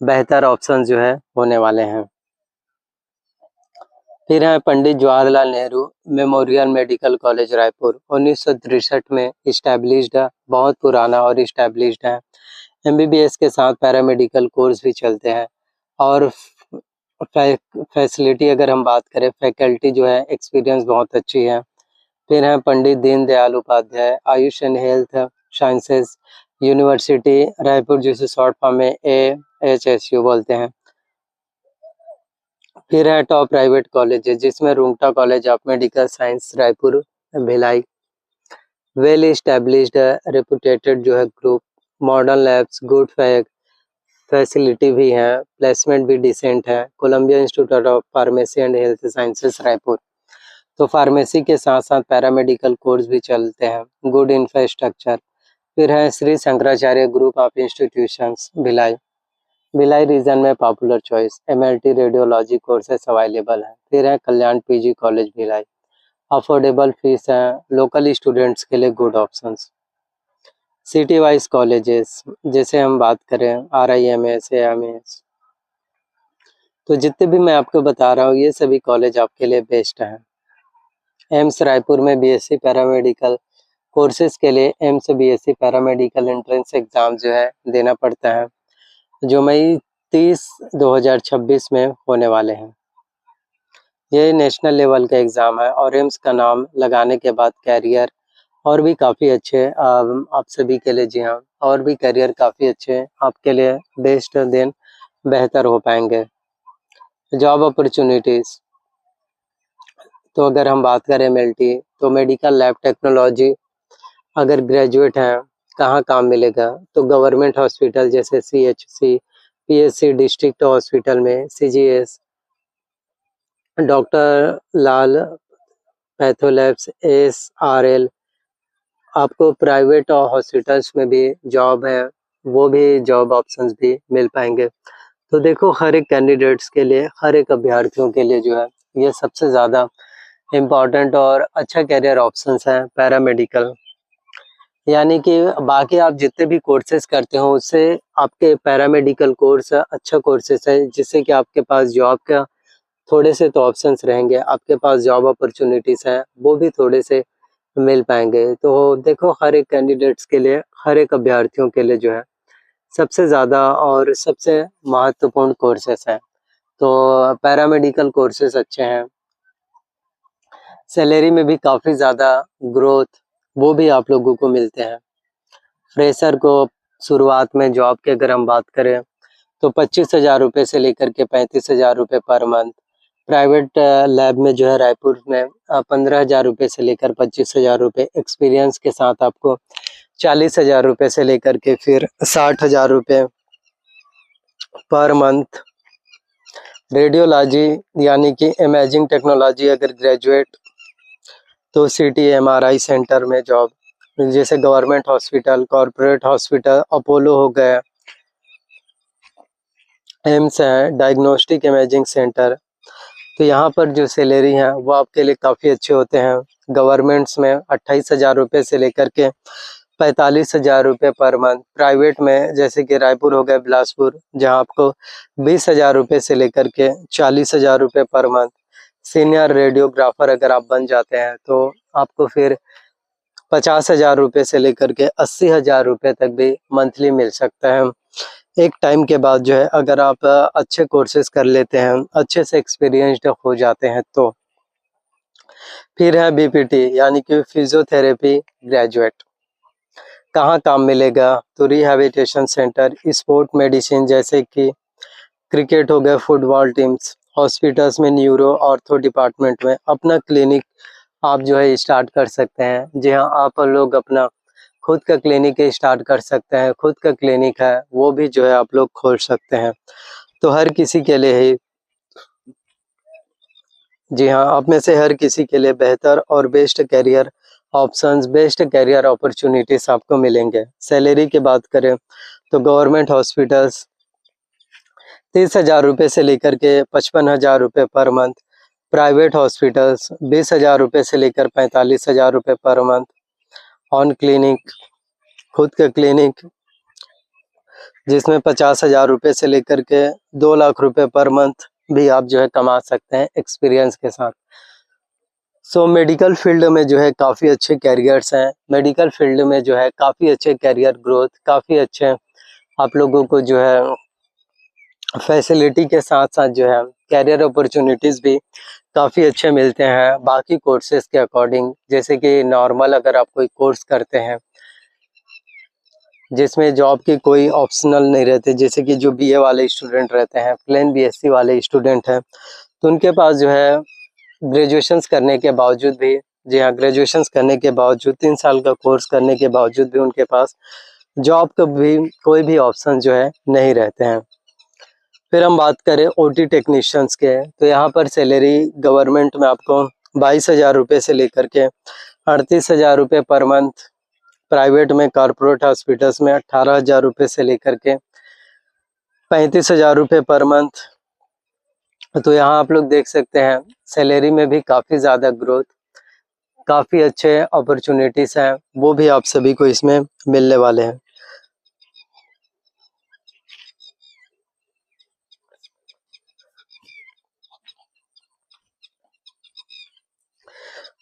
Speaker 1: बेहतर ऑप्शन जो है होने वाले हैं। फिर है Pandit Jawaharlal Nehru memorial medical college Raipur, 1963 में इस्टेब्लिश्ड है, बहुत पुराना और इस्टेब्लिश्ड है। MBBS के साथ पैरामेडिकल कोर्स भी चलते हैं, और फैसिलिटी अगर हम बात करें, फैकल्टी जो है एक्सपीरियंस बहुत अच्छी है। फिर है Pandit Deendayal Upadhyay AYUSH and health sciences university Raipur, जिसे शॉर्ट फॉर्म में AHSU बोलते हैं। फिर है टॉप प्राइवेट कॉलेज, जिसमें Rungta college of medical science Raipur Bhilai, well established reputed जो है group, modern labs, good facility भी है, प्लेसमेंट भी डिसेंट है। Columbia institute of pharmacy and health sciences Raipur, तो फार्मेसी के साथ साथ पैरामेडिकल कोर्स भी चलते हैं, गुड इंफ्रास्ट्रक्चर। फिर है Shri Shankaracharya group of institutions Bhilai, Bhilai region में popular choice MLT radiology courses available हैं। फिर है Kalyan PG college Bhilai, affordable fees है, लोकल स्टूडेंट्स के लिए good options. City wise colleges जैसे हम बात करें RIMS, AMS, तो जितने भी मैं आपको बता रहा हूँ ये सभी कॉलेज आपके लिए बेस्ट हैं। एम्स रायपुर में BSc पैरामेडिकल कोर्सेज के लिए AIIMS BSc paramedical entrance exam जो है देना पड़ता है, जो मई 30, 2026 में होने वाले हैं। ये नेशनल लेवल का एग्ज़ाम है और एम्स का नाम लगाने के बाद कैरियर और भी काफ़ी अच्छे आप सभी के लिए, जी हाँ, और भी करियर काफ़ी अच्छे आपके लिए बेस्ट देन बेहतर हो पाएंगे। जॉब अपॉर्चुनिटीज़, तो अगर हम बात करें MLT तो मेडिकल लैब टेक्नोलॉजी अगर ग्रेजुएट हैं कहाँ काम मिलेगा, तो गवर्नमेंट हॉस्पिटल जैसे CHC, PSC डिस्ट्रिक्ट हॉस्पिटल में, CGS, डॉक्टर लाल पैथोलैब्स, SRL, आपको प्राइवेट हॉस्पिटल्स में भी जॉब है, वो भी जॉब ऑप्शंस भी मिल पाएंगे। तो देखो हर एक कैंडिडेट्स के लिए, हर एक अभ्यर्थियों के लिए जो है ये सबसे ज़्यादा इम्पॉर्टेंट और अच्छा करियर ऑप्शंस है पैरामेडिकल। यानी कि बाकी आप जितने भी कोर्सेज करते हो उससे आपके पैरामेडिकल कोर्स अच्छा कोर्सेज है, जिससे कि आपके पास जॉब का थोड़े से तो ऑप्शंस रहेंगे, आपके पास जॉब अपॉर्चुनिटीज़ हैं वो भी थोड़े से मिल पाएंगे। तो देखो हर एक कैंडिडेट्स के लिए, हर एक अभ्यर्थियों के लिए जो है सबसे ज़्यादा और सबसे महत्वपूर्ण कोर्सेस हैं। तो पैरामेडिकल कोर्सेस अच्छे हैं, सैलरी में भी काफ़ी ज़्यादा ग्रोथ वो भी आप लोगों को मिलते हैं। फ्रेशर को शुरुआत में जॉब की अगर हम बात करें तो 25,000 रुपये से लेकर के 35,000 रुपये पर मंथ। प्राइवेट लैब में जो है रायपुर में 15,000 रुपये से लेकर 25,000 रुपये, एक्सपीरियंस के साथ आपको 40,000 रुपये से लेकर के फिर 60,000 रुपये पर मंथ। रेडियोलॉजी यानी कि इमेजिंग टेक्नोलॉजी अगर ग्रेजुएट तो CT MRI सेंटर में जॉब, जैसे government hospital, corporate hospital, Apollo हो गया, एम्स है, डायग्नोस्टिक इमेजिंग सेंटर, तो यहाँ पर जो सैलरी है वो आपके लिए काफ़ी अच्छे होते हैं। गवर्नमेंट्स में 28,000 रुपये से लेकर के 45,000 रुपये पर मंथ। प्राइवेट में जैसे कि रायपुर हो गया, बिलासपुर, जहाँ आपको 20,000 रुपये से लेकर के 40,000 रुपये पर मंथ। सीनियर रेडियोग्राफर अगर आप बन जाते हैं तो आपको फिर 50,000 रुपये से लेकर के 80,000 रुपये तक भी मंथली मिल सकता है। एक टाइम के बाद जो है अगर आप अच्छे कोर्सेज कर लेते हैं, अच्छे से एक्सपीरियंस्ड हो जाते हैं तो। फिर है BPT यानी कि फिजियोथेरेपी ग्रेजुएट, कहाँ काम मिलेगा, तो रिहैबिलिटेशन सेंटर, स्पोर्ट मेडिसिन जैसे कि क्रिकेट हो गया, फुटबॉल टीम्स, हॉस्पिटल्स में न्यूरो ऑर्थो डिपार्टमेंट में अपना क्लिनिक आप जो है स्टार्ट कर सकते हैं। जी हाँ, आप लोग अपना खुद का क्लिनिक स्टार्ट कर सकते हैं, खुद का क्लिनिक है वो भी जो है आप लोग खोल सकते हैं। तो हर किसी के लिए ही, जी हाँ, आप में से हर किसी के लिए बेहतर और best career options, best career opportunities आपको मिलेंगे। सैलरी की बात करें तो गवर्नमेंट हॉस्पिटल्स 30,000 रुपये से लेकर के 55,000 रुपये पर मंथ। प्राइवेट हॉस्पिटल्स 20,000 रुपये से लेकर 45,000 रुपये पर मंथ। ऑन क्लिनिक, खुद का क्लिनिक जिसमें 50,000 रुपये से लेकर के 2 लाख रुपये पर मंथ भी आप जो है कमा सकते हैं एक्सपीरियंस के साथ। सो मेडिकल फील्ड में जो है काफ़ी अच्छे कैरियर्स हैं, मेडिकल फील्ड में जो है काफ़ी अच्छे कैरियर ग्रोथ, काफ़ी अच्छे आप लोगों को जो है फैसिलिटी के साथ साथ जो है कैरियर अपॉर्चुनिटीज़ भी काफ़ी अच्छे मिलते हैं बाकी कोर्सेज के अकॉर्डिंग। जैसे कि नॉर्मल अगर आप कोई कोर्स करते हैं जिसमें जॉब की कोई ऑप्शनल नहीं रहते, जैसे कि जो BA वाले स्टूडेंट रहते हैं, प्लेन BSc वाले स्टूडेंट हैं, तो उनके पास जो है ग्रेजुएशंस करने के बावजूद भी, जी हाँ, ग्रेजुएशंस करने के बावजूद 3 साल का कोर्स करने के बावजूद भी उनके पास जॉब का भी कोई भी ऑप्शन जो है नहीं रहते हैं। फिर हम बात करें OT टेक्नीशियंस के, तो यहाँ पर सैलरी गवर्नमेंट में आपको 22,000 रुपये से लेकर के 38,000 रुपये पर मंथ। प्राइवेट में कॉर्पोरेट हॉस्पिटल्स में 18,000 रुपये से लेकर के 35,000 रुपये पर मंथ। तो यहाँ आप लोग देख सकते हैं सैलरी में भी काफ़ी ज़्यादा ग्रोथ, काफ़ी अच्छे अपॉर्चुनिटीज़ हैं, वो भी आप सभी को इसमें मिलने वाले हैं।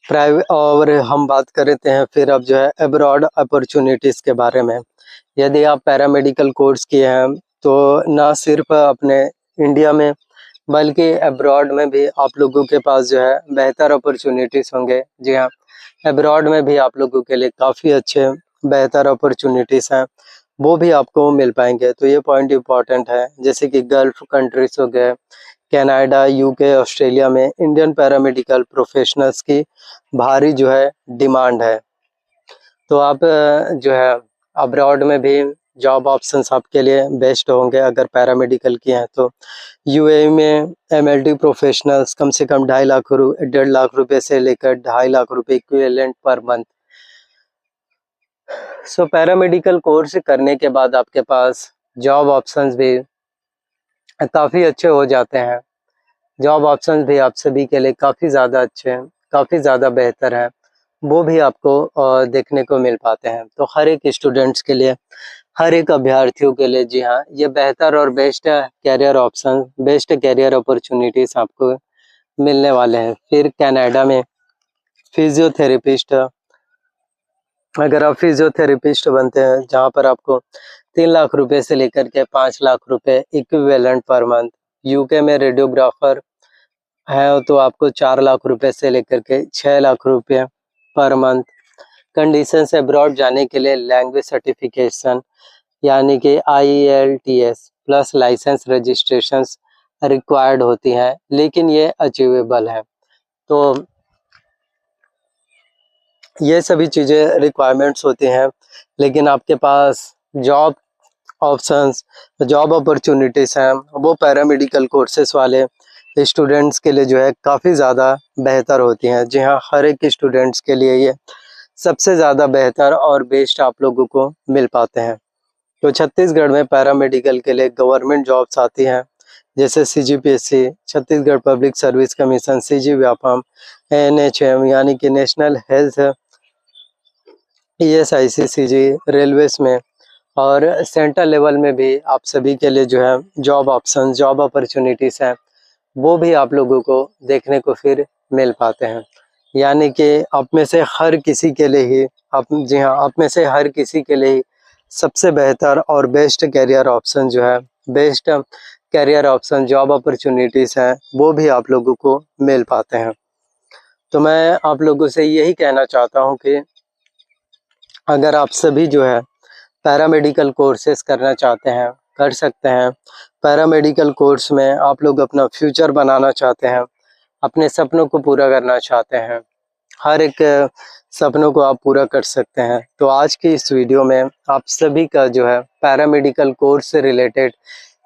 Speaker 1: प्राइवेट और हम बात करते हैं फिर अब जो है अब्रॉड अपॉर्चुनिटीज़ के बारे में। यदि आप पैरामेडिकल कोर्स किए हैं तो ना सिर्फ अपने इंडिया में बल्कि अब्रॉड में भी आप लोगों के पास जो है बेहतर अपॉर्चुनिटीज़ होंगे। जी हाँ, अब्रॉड में भी आप लोगों के लिए काफ़ी अच्छे बेहतर अपॉर्चुनिटीज़ हैं, वो भी आपको मिल पाएंगे। तो ये पॉइंट इम्पॉर्टेंट है, जैसे कि गल्फ़ कंट्रीज़ हो गए, कनाडा, यूके, ऑस्ट्रेलिया में इंडियन पैरामेडिकल प्रोफेशनल्स की भारी जो है डिमांड है। तो आप जो है अब्रॉड में भी जॉब ऑप्शंस आपके लिए बेस्ट होंगे अगर पैरामेडिकल किए हैं तो। यूएई में एमएलटी प्रोफेशनल्स कम से कम 1.5 लाख रुपए से लेकर 2.5 लाख रुपए इक्विवेलेंट पर मंथ। सो पैरामेडिकल कोर्स करने के बाद आपके पास जॉब ऑप्शंस भी काफ़ी अच्छे हो जाते हैं। जॉब ऑप्शंस भी आप सभी के लिए काफ़ी ज़्यादा अच्छे हैं, काफ़ी ज़्यादा बेहतर हैं, वो भी आपको देखने को मिल पाते हैं। तो हर एक स्टूडेंट्स के लिए, हर एक अभ्यर्थियों के लिए जी हाँ, ये बेहतर और best career option, best career opportunities आपको मिलने वाले हैं। फिर कनाडा में फिजियोथेरेपिस्ट, अगर आप फिजियोथेरेपिस्ट बनते हैं जहाँ पर आपको 3 लाख रुपए से लेकर के 5 लाख रुपए इक्विवेलेंट पर मंथ। यूके में रेडियोग्राफर है तो आपको 4 लाख रुपए से लेकर के 6 लाख रुपए पर मंथ। कंडीशन से अब्रॉड जाने के लिए लैंग्वेज सर्टिफिकेशन यानी कि IELTS plus licence registrations required होती हैं, लेकिन ये अचीवेबल है। तो ये सभी चीज़ें रिक्वायरमेंट्स होती हैं, लेकिन आपके पास जॉब ऑप्शंस, जॉब अपॉर्चुनिटीज़ हैं, वो पैरामेडिकल कोर्सेज़ वाले स्टूडेंट्स के लिए जो है काफ़ी ज़्यादा बेहतर होती हैं। जी हाँ, हर एक स्टूडेंट्स के लिए ये सबसे ज़्यादा बेहतर और बेस्ट आप लोगों को मिल पाते हैं। तो छत्तीसगढ़ में पैरामेडिकल के लिए गवर्नमेंट जॉब्स आती हैं, जैसे CGPSC, Chhattisgarh public service commission, CG Vyapam, NHM यानी कि national health, ESIC, CG, railways में और सेंट्रल लेवल में भी आप सभी के लिए जो है जॉब ऑप्शन, जॉब अपॉर्चुनिटीज़ हैं, वो भी आप लोगों को देखने को फिर मिल पाते हैं। यानी कि आप में से हर किसी के लिए ही, आप जी हाँ, आप में से हर किसी के लिए ही सबसे बेहतर और बेस्ट करियर ऑप्शन जो है, best career option, job opportunities हैं, वो भी आप लोगों को मिल पाते हैं। तो मैं आप लोगों से यही कहना चाहता हूँ कि अगर आप सभी जो है पैरामेडिकल कोर्सेज़ करना चाहते हैं, कर सकते हैं। पैरामेडिकल कोर्स में आप लोग अपना फ्यूचर बनाना चाहते हैं, अपने सपनों को पूरा करना चाहते हैं, हर एक सपनों को आप पूरा कर सकते हैं। तो आज की इस वीडियो में आप सभी का जो है पैरामेडिकल कोर्स से रिलेटेड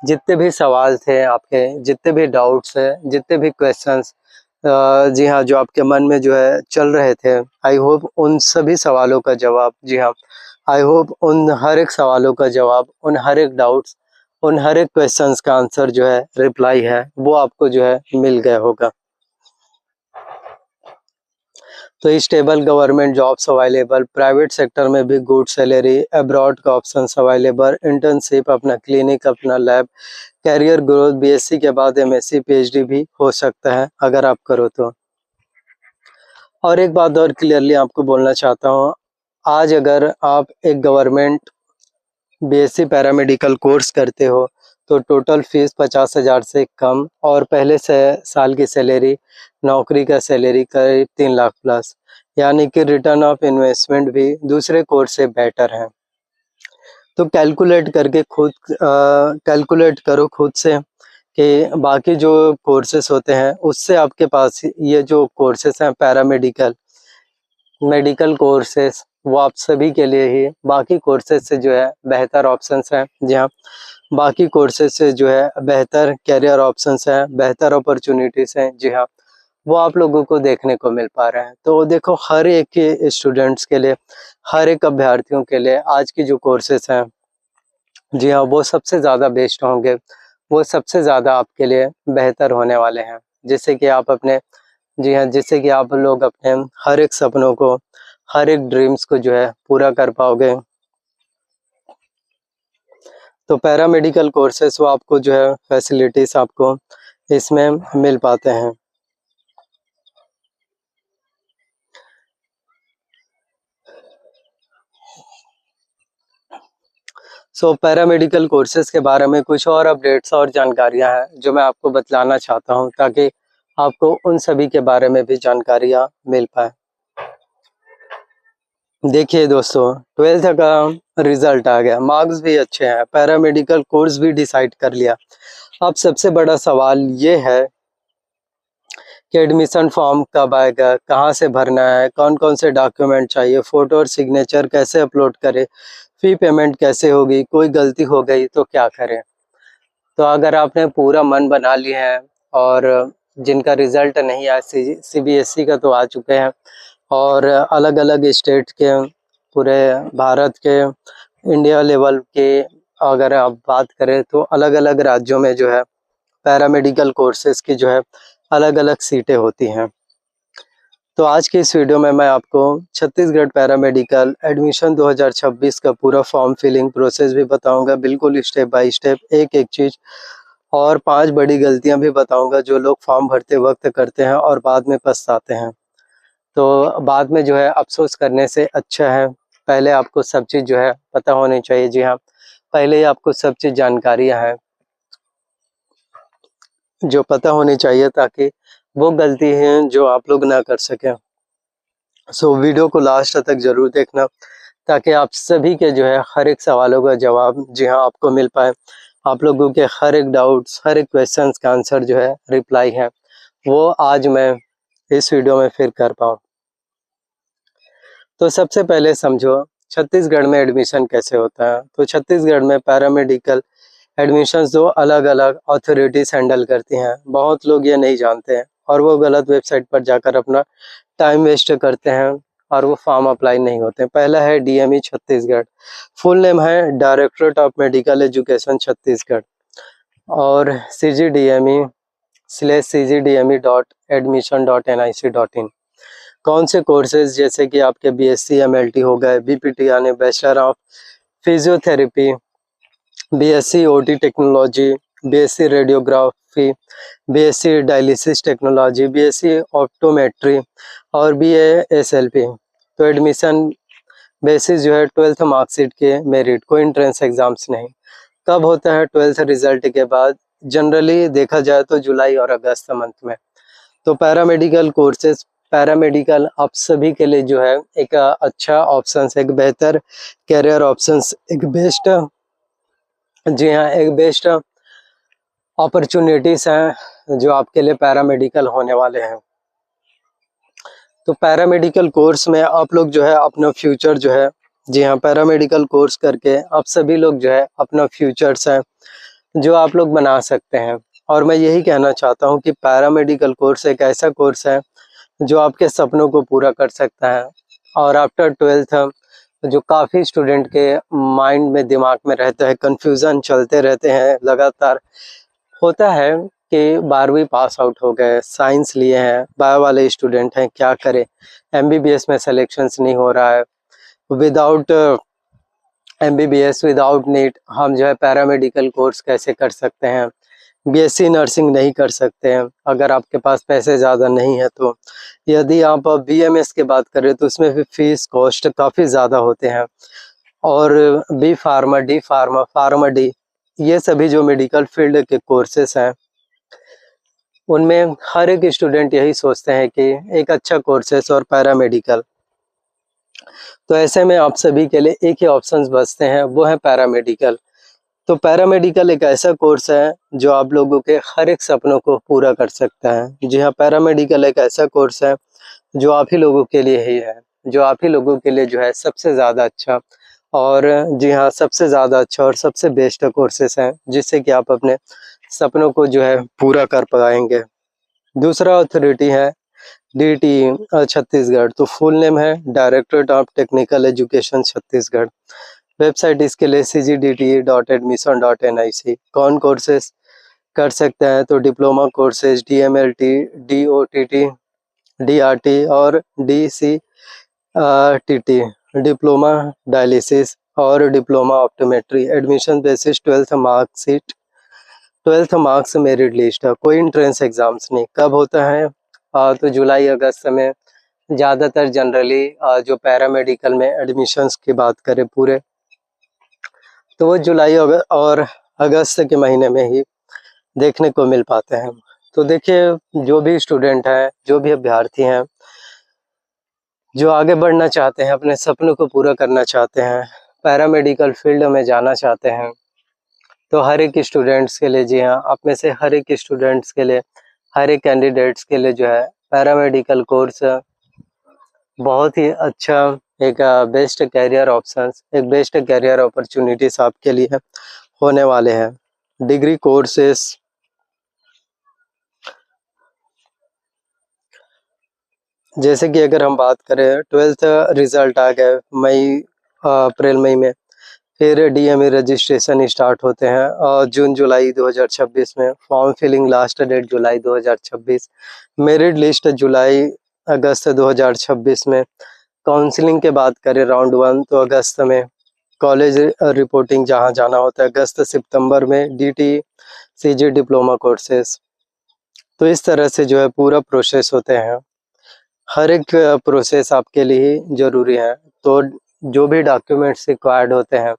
Speaker 1: जितने भी सवाल थे आपके, जितने भी डाउट्स हैं, जितने भी क्वेश्चंस जी हाँ, जो आपके मन में जो है चल रहे थे, आई होप उन सभी सवालों का जवाब, जी हाँ, आई होप उन हर एक सवालों का जवाब, उन हर एक डाउट्स, उन हर एक क्वेश्चंस का आंसर जो है, रिप्लाई है, वो आपको जो है मिल गया होगा। तो stable government jobs available, private sector में भी गुड सैलरी, अब्रॉड का ऑप्शंस अवेलेबल, इंटर्नशिप, अपना क्लिनिक, अपना लैब, कैरियर ग्रोथ, BSc के बाद MSc PhD भी हो सकता है अगर आप करो तो। और एक बात और क्लियरली आपको बोलना चाहता हूँ, आज अगर आप एक गवर्नमेंट BSc पैरामेडिकल कोर्स करते हो तो टोटल फीस 50,000 से कम और पहले से साल की सैलरी, नौकरी का सैलरी करीब 3 लाख प्लस, यानी कि रिटर्न ऑफ इन्वेस्टमेंट भी दूसरे कोर्स से बेटर है। तो कैलकुलेट करके खुद कैलकुलेट करो खुद से कि बाकी जो कोर्सेस होते हैं उससे आपके पास ये जो कोर्सेस हैं पैरामेडिकल मेडिकल कोर्सेस, वो आप सभी के लिए ही बाकी कोर्सेज से जो है बेहतर ऑप्शंस हैं। जी हाँ, बाकी कोर्सेज से जो है बेहतर करियर ऑप्शंस हैं, बेहतर अपॉर्चुनिटीज़ हैं। जी हाँ, वो आप लोगों को देखने को मिल पा रहे हैं। तो देखो, हर एक के स्टूडेंट्स के लिए, हर एक अभ्यर्थियों के लिए आज की जो कोर्सेज हैं जी हाँ, वो सबसे ज़्यादा बेस्ट होंगे, वो सबसे ज़्यादा आपके लिए बेहतर होने वाले हैं। जिससे कि आप अपने जी हाँ, जिससे कि आप लोग अपने हर एक सपनों को, हर एक ड्रीम्स को जो है पूरा कर पाओगे। तो पैरामेडिकल कोर्सेज़ वो आपको जो है फैसिलिटीज़ आपको इसमें मिल पाते हैं। सो पैरामेडिकल कोर्सेज़ के बारे में कुछ और अपडेट्स और जानकारियाँ हैं जो मैं आपको बतलाना चाहता हूँ, ताकि आपको उन सभी के बारे में भी जानकारियाँ मिल पाएँ। देखिए दोस्तों, 12th का रिज़ल्ट आ गया, मार्क्स भी अच्छे हैं, पैरामेडिकल कोर्स भी डिसाइड कर लिया। अब सबसे बड़ा सवाल ये है कि एडमिशन फॉर्म कब आएगा, कहाँ से भरना है, कौन-कौन से डॉक्यूमेंट चाहिए, फ़ोटो और सिग्नेचर कैसे अपलोड करें, फ़ी पेमेंट कैसे होगी, कोई गलती हो गई तो क्या करें? तो अगर आपने पूरा मन बना लिया है और जिनका रिज़ल्ट नहीं आया, सीबीएसई का तो आ चुके हैं, और अलग-अलग स्टेट के, पूरे भारत के, इंडिया लेवल के अगर आप बात करें तो अलग-अलग राज्यों में जो है पैरामेडिकल कोर्सेज़ की जो है अलग-अलग सीटें होती हैं। तो आज की इस वीडियो में मैं आपको छत्तीसगढ़ पैरामेडिकल एडमिशन 2026 का पूरा फॉर्म फिलिंग प्रोसेस भी बताऊंगा, बिल्कुल स्टेप बाय स्टेप, एक-एक चीज़, और 5 बड़ी गलतियां भी बताऊंगा जो लोग फॉर्म भरते वक्त करते हैं और बाद में पछताते हैं। तो बाद में जो है अफ़सोस करने से अच्छा है, पहले आपको सब चीज़ जो है पता होनी चाहिए। जी हाँ, पहले ही आपको सब चीज़ जानकारियाँ हैं जो पता होनी चाहिए, ताकि वो गलती है जो आप लोग ना कर सकें। सो वीडियो को लास्ट तक ज़रूर देखना, ताकि आप सभी के जो है हर एक सवालों का जवाब जी हाँ आपको मिल पाए। आप लोगों के हर एक डाउट्स, हर एक क्वेश्चंस का आंसर जो है, रिप्लाई है, वो आज मैं इस वीडियो में फिर कर पाऊँ। तो सबसे पहले समझो छत्तीसगढ़ में एडमिशन कैसे होता है। तो छत्तीसगढ़ में पैरामेडिकल एडमिशन्स 2 अलग-अलग अथॉरिटीज़ हैंडल करती हैं। बहुत लोग ये नहीं जानते हैं और वो गलत वेबसाइट पर जाकर अपना टाइम वेस्ट करते हैं और वो फॉर्म अप्लाई नहीं होते। पहला है डीएमई छत्तीसगढ़, फुल नेम है directorate of medical education Chhattisgarh, और cgdme/cgdme.admission.nic.in। कौन से कोर्सेज, जैसे कि आपके बीएससी एमएलटी हो गए, बीपीटी यानी bachelor of physiotherapy, BSc OT technology, BSc radiography, BSc dialysis technology, BSc optometry और बीएएसएलपी। तो एडमिशन बेसिस जो है 12th मार्कशीट के मेरिट, कोई एंट्रेंस एग्जाम्स नहीं। कब होता है? 12th रिजल्ट के बाद, जनरली देखा जाए तो जुलाई और अगस्त मंथ में। तो पैरामेडिकल कोर्सेज, पैरामेडिकल आप सभी के लिए जो है एक अच्छा ऑप्शन, एक बेहतर करियर ऑप्शन, एक बेस्ट, जी हाँ, एक बेस्ट अपॉर्चुनिटीज़ हैं जो आपके लिए पैरामेडिकल होने वाले हैं। तो पैरामेडिकल कोर्स में आप लोग जो है अपना फ्यूचर जो है, जी हाँ, पैरामेडिकल कोर्स करके आप सभी लोग जो है अपना फ्यूचर्स है जो आप लोग बना सकते हैं। और मैं यही कहना चाहता हूँ कि पैरामेडिकल कोर्स एक ऐसा कोर्स है जो आपके सपनों को पूरा कर सकता है। और आफ्टर 12th जो काफ़ी स्टूडेंट के माइंड में, दिमाग में रहता है, कन्फ्यूज़न चलते रहते हैं लगातार। होता है कि 12वीं पास आउट हो गए, साइंस लिए हैं, बायो वाले स्टूडेंट हैं, क्या करें? एमबीबीएस में सिलेक्शंस नहीं हो रहा है, विदाउट एमबीबीएस, विदाउट नीट हम जो है पैरामेडिकल कोर्स कैसे कर सकते हैं? बीएससी नर्सिंग नहीं कर सकते हैं अगर आपके पास पैसे ज़्यादा नहीं है तो। यदि आप बीएमएस की बात करें तो उसमें भी फीस कॉस्ट काफ़ी ज़्यादा होते हैं। और B pharma, D pharma, pharma D, ये सभी जो मेडिकल फील्ड के कोर्सेस हैं, उनमें हर एक स्टूडेंट यही सोचते हैं कि एक अच्छा कोर्सेस और पैरामेडिकल। तो ऐसे में आप सभी के लिए एक ही ऑप्शंस बचते हैं, वो है पैरामेडिकल। तो पैरामेडिकल एक ऐसा कोर्स है जो आप लोगों के हर एक सपनों को पूरा कर सकता है। जी हाँ, पैरामेडिकल एक ऐसा कोर्स है जो आप ही लोगों के लिए ही है, जो आप ही लोगों के लिए जो है सबसे ज़्यादा अच्छा, और जी हाँ, सबसे ज़्यादा अच्छा और सबसे बेस्ट कोर्सेस हैं, जिससे कि आप अपने सपनों को जो है पूरा कर पाएंगे। दूसरा अथॉरिटी है डीटीई छत्तीसगढ़, तो फुल नेम है directorate of technical education Chhattisgarh. Website इसके लिए cgdte.admission.nic। कौन कोर्सेज कर सकते हैं, तो diploma courses DMLT, DOTT, DRT और DCTT, डिप्लोमा डायलिसिस और diploma optometry. Admission basis 12th marksheet, 12th marks merit list है, कोई एंट्रेंस एग्जाम्स नहीं। कब होता है, तो जुलाई अगस्त में ज़्यादातर जनरली जो पैरामेडिकल में एडमिशन्स की बात करें पूरे, तो वो जुलाई और अगस्त के महीने में ही देखने को मिल पाते हैं। तो देखिए, जो भी स्टूडेंट हैं, जो भी अभ्यर्थी हैं, जो आगे बढ़ना चाहते हैं, अपने सपनों को पूरा करना चाहते हैं, पैरामेडिकल फील्ड में जाना चाहते हैं, तो हर एक स्टूडेंट्स के लिए, जी हाँ, आप में से हर एक स्टूडेंट्स के लिए, हर एक कैंडिडेट्स के लिए जो है पैरामेडिकल कोर्स बहुत ही अच्छा एक बेस्ट कैरियर ऑप्शंस, एक बेस्ट कैरियर अपॉर्चुनिटीज आपके लिए होने वाले हैं। डिग्री कोर्सेस, जैसे कि अगर हम बात करें, 12th रिजल्ट आ गए अप्रैल मई में, फिर DME रजिस्ट्रेशन स्टार्ट होते हैं और जून जुलाई 2026 में। फॉर्म फिलिंग लास्ट डेट जुलाई 2026, मेरिट लिस्ट जुलाई अगस्त 2026 में। काउंसलिंग के बात करें राउंड 1 तो अगस्त में। कॉलेज रिपोर्टिंग जहां जाना होता है अगस्त सितंबर में। DT CG डिप्लोमा कोर्सेस, तो इस तरह से जो है पूरा प्रोसेस होते हैं। हर एक प्रोसेस आपके लिए ज़रूरी है, तो जो भी डॉक्यूमेंट्स रिक्वायर्ड होते हैं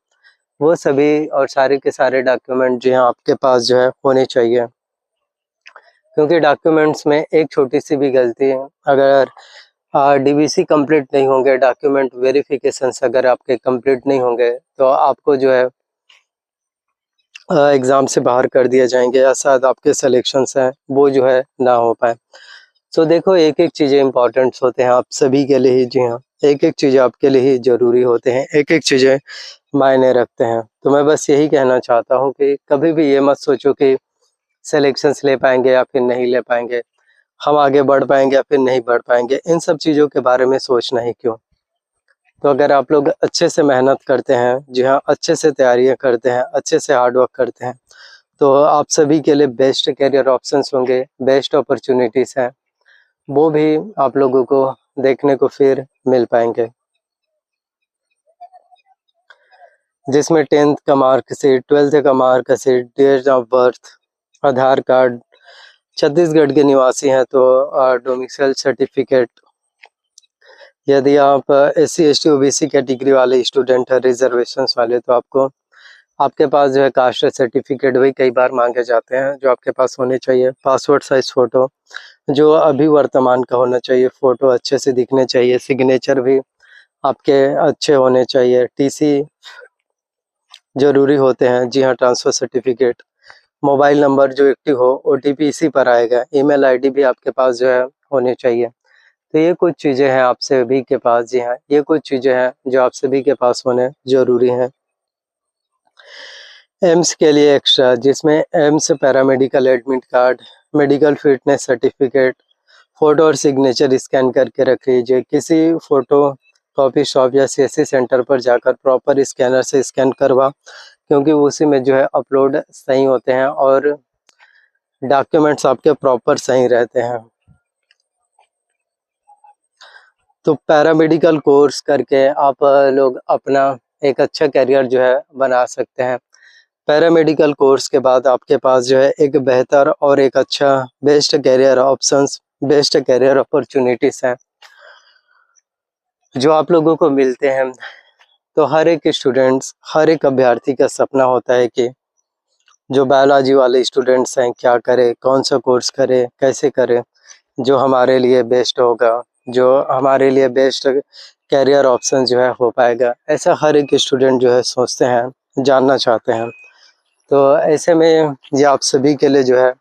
Speaker 1: वो सभी और सारे के सारे डॉक्यूमेंट जो हैं आपके पास जो है होने चाहिए, क्योंकि डॉक्यूमेंट्स में एक छोटी सी भी गलती है, अगर DVC कंप्लीट नहीं होंगे, डॉक्यूमेंट वेरिफिकेशंस अगर आपके कंप्लीट नहीं होंगे, तो आपको जो है एग्ज़ाम से बाहर कर दिए जाएंगे या शायद आपके सिलेक्शंस हैं वो जो है ना हो पाए। तो देखो, एक एक चीज़ें इंपॉर्टेंट्स होते हैं आप सभी के लिए ही, जी हाँ, एक एक चीज़ आपके लिए ही ज़रूरी होते हैं, एक एक चीज़ें मायने रखते हैं। तो मैं बस यही कहना चाहता हूँ कि कभी भी ये मत सोचो कि सिलेक्शंस ले पाएंगे या फिर नहीं ले पाएंगे, हम आगे बढ़ पाएंगे या फिर नहीं बढ़ पाएंगे, इन सब चीज़ों के बारे में सोचना ही क्यों। तो अगर आप लोग अच्छे से मेहनत करते हैं, जी हाँ, अच्छे से तैयारियाँ करते हैं, अच्छे से हार्ड वर्क करते हैं, तो आप सभी के लिए बेस्ट करियर ऑप्शंस होंगे, बेस्ट अपॉर्चुनिटीज़ हैं, वो भी आप लोगों को देखने को फिर मिल पाएंगे, जिसमें 10th का मार्कशीट, 12th का marksheet, date of birth, Aadhaar card, Chhattisgarh के निवासी हैं तो डोमिसाइल सर्टिफिकेट, यदि आप SC ST OBC कैटेगरी वाले स्टूडेंट हैं, रिजर्वेशंस वाले, तो आपके पास जो है कास्ट सर्टिफिकेट भी कई बार मांगे जाते हैं, जो आपके पास होने चाहिए। पासपोर्ट साइज फ़ोटो जो अभी वर्तमान का होना चाहिए, फ़ोटो अच्छे से दिखने चाहिए, सिग्नेचर भी आपके अच्छे होने चाहिए, TC ज़रूरी होते हैं, जी हाँ, ट्रांसफ़र सर्टिफिकेट, मोबाइल नंबर जो एक्टिव हो, OTP इसी पर आएगा, ईमेल ID भी आपके पास जो है होनी चाहिए। तो ये कुछ चीज़ें हैं आप सभी के पास, जी हाँ, ये कुछ चीज़ें हैं जो आप सभी के पास होने ज़रूरी हैं। एम्स के लिए एक्स्ट्रा, जिसमें AIIMS paramedical admit card, medical fitness certificate, photo और सिग्नेचर स्कैन करके रख लीजिए। किसी फ़ोटो कॉपी शॉप या CSC सेंटर पर जाकर प्रॉपर स्कैनर से स्कैन करवा, क्योंकि उसी में जो है अपलोड सही होते हैं और डॉक्यूमेंट्स आपके प्रॉपर सही रहते हैं। तो पैरामेडिकल कोर्स करके आप लोग अपना एक अच्छा करियर जो है बना सकते हैं। पैरामेडिकल कोर्स के बाद आपके पास जो है एक बेहतर और एक अच्छा best career options, best career opportunities हैं जो आप लोगों को मिलते हैं। तो हर एक स्टूडेंट्स, हर एक अभ्यर्थी का सपना होता है कि जो बायोलॉजी वाले स्टूडेंट्स हैं क्या करें, कौन सा कोर्स करें, कैसे करें जो हमारे लिए बेस्ट होगा, जो हमारे लिए बेस्ट करियर ऑप्शन जो है हो पाएगा। ऐसा हर एक स्टूडेंट जो है सोचते हैं, जानना चाहते हैं। तो ऐसे में ये आप सभी के लिए जो है,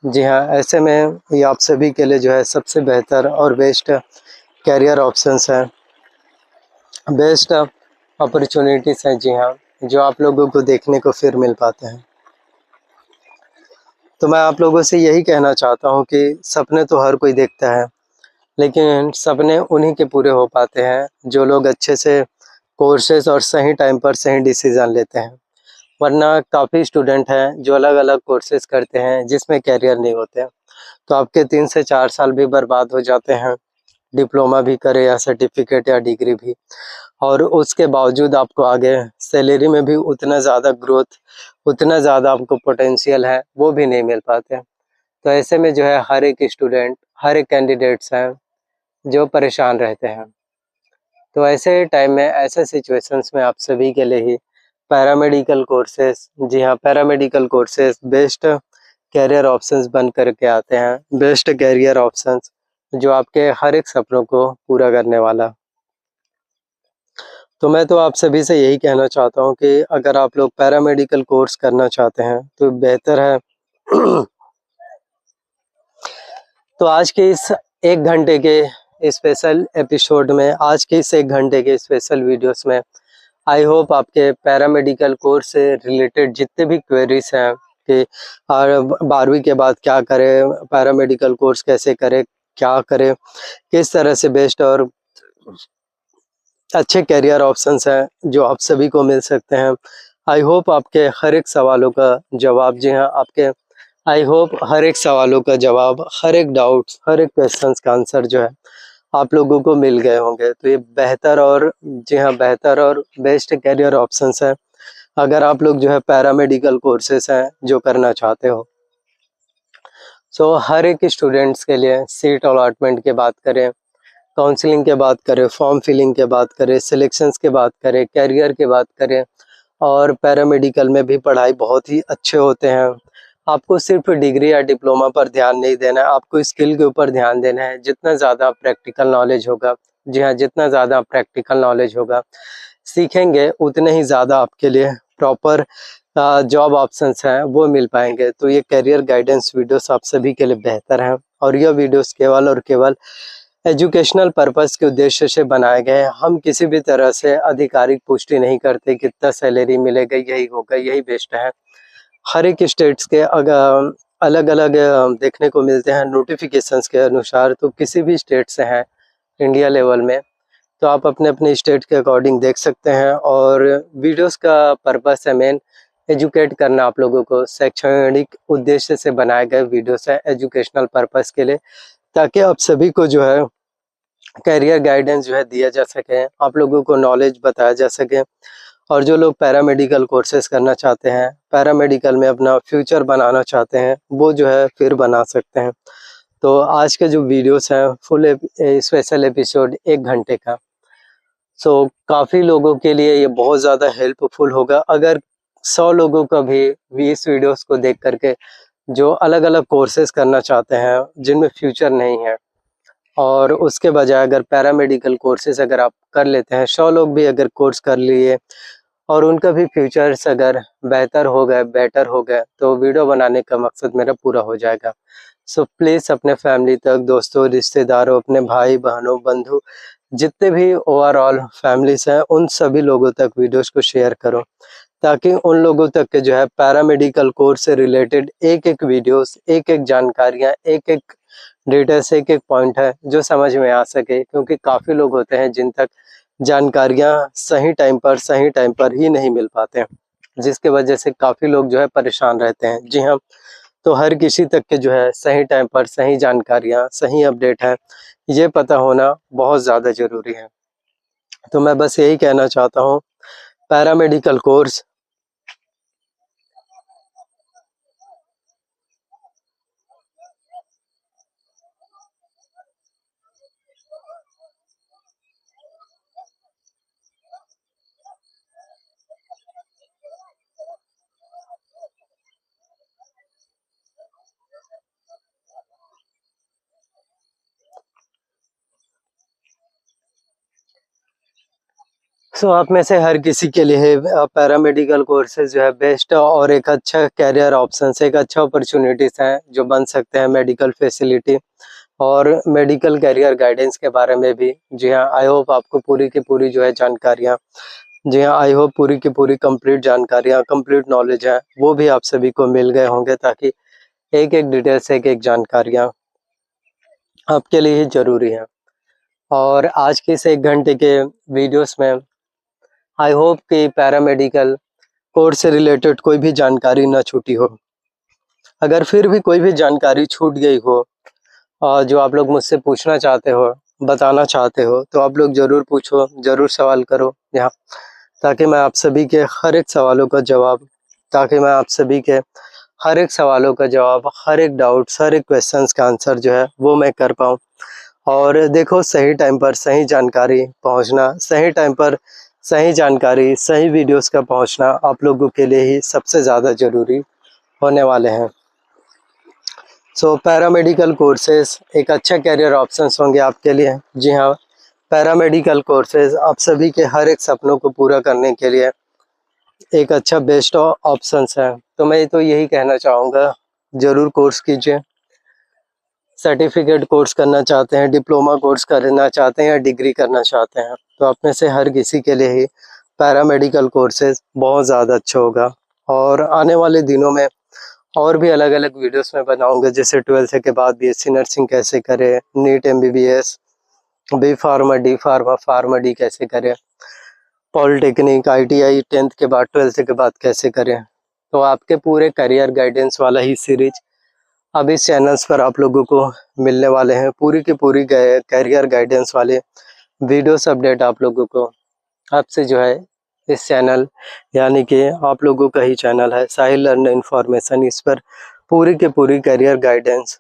Speaker 1: जी हाँ, ऐसे में ये आप सभी के लिए जो है सबसे बेहतर और बेस्ट करियर ऑप्शंस हैं, बेस्ट अपॉर्चुनिटीज़ हैं, जी हाँ, जो आप लोगों को देखने को फिर मिल पाते हैं। तो मैं आप लोगों से यही कहना चाहता हूँ कि सपने तो हर कोई देखता है, लेकिन सपने उन्हीं के पूरे हो पाते हैं जो लोग अच्छे से कोर्सेज और सही टाइम पर सही डिसीजन लेते हैं। वरना काफ़ी स्टूडेंट हैं जो अलग अलग कोर्सेज करते हैं जिसमें कैरियर नहीं होते हैं, तो आपके 3 से 4 साल भी बर्बाद हो जाते हैं, डिप्लोमा भी करें या सर्टिफिकेट या डिग्री भी, और उसके बावजूद आपको आगे सैलरी में भी उतना ज़्यादा ग्रोथ, उतना ज़्यादा आपको पोटेंशियल है, वो भी नहीं मिल पाते हैं। तो ऐसे में जो है हर एक स्टूडेंट, हर एक कैंडिडेट्स हैं जो परेशान रहते हैं। तो ऐसे टाइम में, ऐसे सिचुएशंस में आप सभी के लिए ही पैरामेडिकल कोर्सेस, जी हाँ, paramedical courses best career options बन करके आते हैं, बेस्ट करियर ऑप्शंस जो आपके हर एक सपनों को पूरा करने वाला। तो मैं तो आप सभी से यही कहना चाहता हूँ कि अगर आप लोग पैरामेडिकल कोर्स करना चाहते हैं तो बेहतर है तो आज के इस 1 घंटे के स्पेशल एपिसोड में, आज के इस 1 घंटे के स्पेशल वीडियोस में आई होप आपके पैरामेडिकल कोर्स से रिलेटेड जितने भी क्वेरीज हैं कि 12वीं के बाद क्या करें, पैरामेडिकल कोर्स कैसे करें, क्या करें, किस तरह से बेस्ट और अच्छे करियर ऑप्शंस हैं जो आप सभी को मिल सकते हैं। आई होप आपके हर एक सवालों का जवाब, जी हाँ, आपके आई होप हर एक सवालों का जवाब, हर एक डाउट्स, हर एक क्वेश्चंस का आंसर जो है आप लोगों को मिल गए होंगे। तो ये बेहतर और, जी हाँ, बेहतर और बेस्ट करियर ऑप्शंस है अगर आप लोग जो है पैरामेडिकल कोर्सेस हैं जो करना चाहते हो। सो हर एक स्टूडेंट्स के लिए सीट अलॉटमेंट की बात करें, काउंसलिंग के बात करें, फॉर्म फिलिंग के बात करें, सिलेक्शंस के बात करें, कैरियर के बात करें, और पैरामेडिकल में भी पढ़ाई बहुत ही अच्छे होते हैं। आपको सिर्फ डिग्री या डिप्लोमा पर ध्यान नहीं देना है, आपको स्किल के ऊपर ध्यान देना है। जितना ज़्यादा प्रैक्टिकल नॉलेज होगा, जी हाँ, जितना ज़्यादा प्रैक्टिकल नॉलेज होगा, सीखेंगे, उतने ही ज़्यादा आपके लिए प्रॉपर जॉब ऑप्शंस हैं वो मिल पाएंगे। तो ये करियर गाइडेंस वीडियोस आप सभी के लिए बेहतर हैं, और यह वीडियोस केवल और केवल एजुकेशनल पर्पस के उद्देश्य से बनाए गए हैं। हम किसी भी तरह से आधिकारिक पुष्टि नहीं करते कितना सैलरी मिलेगा, यही होगा, यही बेस्ट है। हर एक स्टेट्स के अलग अलग देखने को मिलते हैं नोटिफिकेशंस के अनुसार। तो किसी भी स्टेट से हैं इंडिया लेवल में, तो आप अपने अपने स्टेट के अकॉर्डिंग देख सकते हैं। और वीडियोस का पर्पस है मेन एजुकेट करना आप लोगों को, शैक्षणिक उद्देश्य से बनाए गए वीडियोस है एजुकेशनल पर्पस के लिए, ताकि आप सभी को जो है करियर गाइडेंस जो है दिया जा सके, आप लोगों को नॉलेज बताया जा सके। और जो लोग पैरामेडिकल कोर्सेज करना चाहते हैं, पैरामेडिकल में अपना फ्यूचर बनाना चाहते हैं, वो जो है फिर बना सकते हैं। तो आज के जो वीडियोस हैं फुल स्पेशल एपिसोड 1 घंटे का, सो काफ़ी लोगों के लिए ये बहुत ज़्यादा हेल्पफुल होगा। अगर 100 लोगों का भी इस वीडियोस को देख करके जो अलग अलग कोर्सेज करना चाहते हैं जिनमें फ्यूचर नहीं है, और उसके बजाय अगर पैरामेडिकल कोर्सेज अगर आप कर लेते हैं, 100 लोग भी अगर कोर्स कर लिए और उनका भी फ्यूचर्स अगर बेहतर हो गए, बेटर हो गए, तो वीडियो बनाने का मकसद मेरा पूरा हो जाएगा। सो प्लीज़ अपने फैमिली तक, दोस्तों, रिश्तेदारों, अपने भाई बहनों, बंधु, जितने भी ओवरऑल फैमिलीज हैं, उन सभी लोगों तक वीडियोस को शेयर करो, ताकि उन लोगों तक के जो है पैरामेडिकल कोर्स से रिलेटेड एक एक वीडियोस, एक एक जानकारियाँ, एक एक डिटेल्स, एक एक पॉइंट है जो समझ में आ सके। क्योंकि काफ़ी लोग होते हैं जिन तक जानकारियाँ सही टाइम पर ही नहीं मिल पाते हैं, जिसके वजह से काफ़ी लोग जो है परेशान रहते हैं। जी हाँ, तो हर किसी तक के जो है सही टाइम पर सही जानकारियाँ, सही अपडेट है, ये पता होना बहुत ज़्यादा ज़रूरी है। तो मैं बस यही कहना चाहता हूँ, पैरामेडिकल कोर्स आप में से हर किसी के लिए पैरामेडिकल कोर्सेज जो है बेस्ट और एक अच्छा कैरियर ऑप्शन, एक अच्छा अपॉर्चुनिटीज़ हैं जो बन सकते हैं मेडिकल फैसिलिटी और मेडिकल करियर गाइडेंस के बारे में भी। जी हाँ, आई होप आपको पूरी की पूरी जो है जानकारियाँ, जी हाँ, आई होप पूरी की पूरी कंप्लीट जानकारियाँ, कंप्लीट नॉलेज है वो भी आप सभी को मिल गए होंगे, ताकि एक एक डिटेल्स, एक एक जानकारियाँ आपके लिए ही ज़रूरी है। और आज के इस 1 घंटे के वीडियोस में आई होप कि पैरामेडिकल कोर्स से रिलेटेड कोई भी जानकारी ना छूटी हो। अगर फिर भी कोई भी जानकारी छूट गई हो और जो आप लोग मुझसे पूछना चाहते हो, बताना चाहते हो, तो आप लोग ज़रूर पूछो, ज़रूर सवाल करो यहाँ, ताकि मैं आप सभी के हर एक सवालों का जवाब हर एक डाउट्स, हर एक क्वेश्चंस का आंसर जो है वो मैं कर पाऊँ। और देखो, सही टाइम पर सही जानकारी पहुँचना, सही टाइम पर सही जानकारी, सही वीडियोस का पहुँचना आप लोगों के लिए ही सबसे ज़्यादा ज़रूरी होने वाले हैं। सो पैरामेडिकल कोर्सेज़ एक अच्छा करियर ऑप्शंस होंगे आपके लिए। जी हाँ, पैरामेडिकल कोर्सेज़ आप सभी के हर एक सपनों को पूरा करने के लिए एक अच्छा बेस्ट ऑप्शंस है। तो मैं तो यही कहना चाहूँगा, ज़रूर कोर्स कीजिए। सर्टिफिकेट कोर्स करना चाहते हैं, डिप्लोमा कोर्स करना चाहते हैं या डिग्री करना चाहते हैं, तो आप में से हर किसी के लिए ही पैरामेडिकल कोर्सेज़ बहुत ज़्यादा अच्छा होगा। और आने वाले दिनों में और भी अलग-अलग वीडियोस मैं बनाऊँगा, जैसे 12th के बाद बीएससी नर्सिंग कैसे करें, NEET MBBS, B pharma, D pharma, pharma D कैसे करें, पॉलिटेक्निक, आईटीआई 10th के बाद 12th के बाद कैसे करें। तो आपके पूरे करियर गाइडेंस वाला ही सीरीज अब इस चैनल्स पर आप लोगों को मिलने वाले हैं। पूरी की पूरी करियर गाइडेंस वाले वीडियोस अपडेट आप लोगों को आपसे जो है इस चैनल, यानी कि आप लोगों का ही चैनल है साहिल लर्न इन्फॉर्मेशन, इस पर पूरी की पूरी करियर गाइडेंस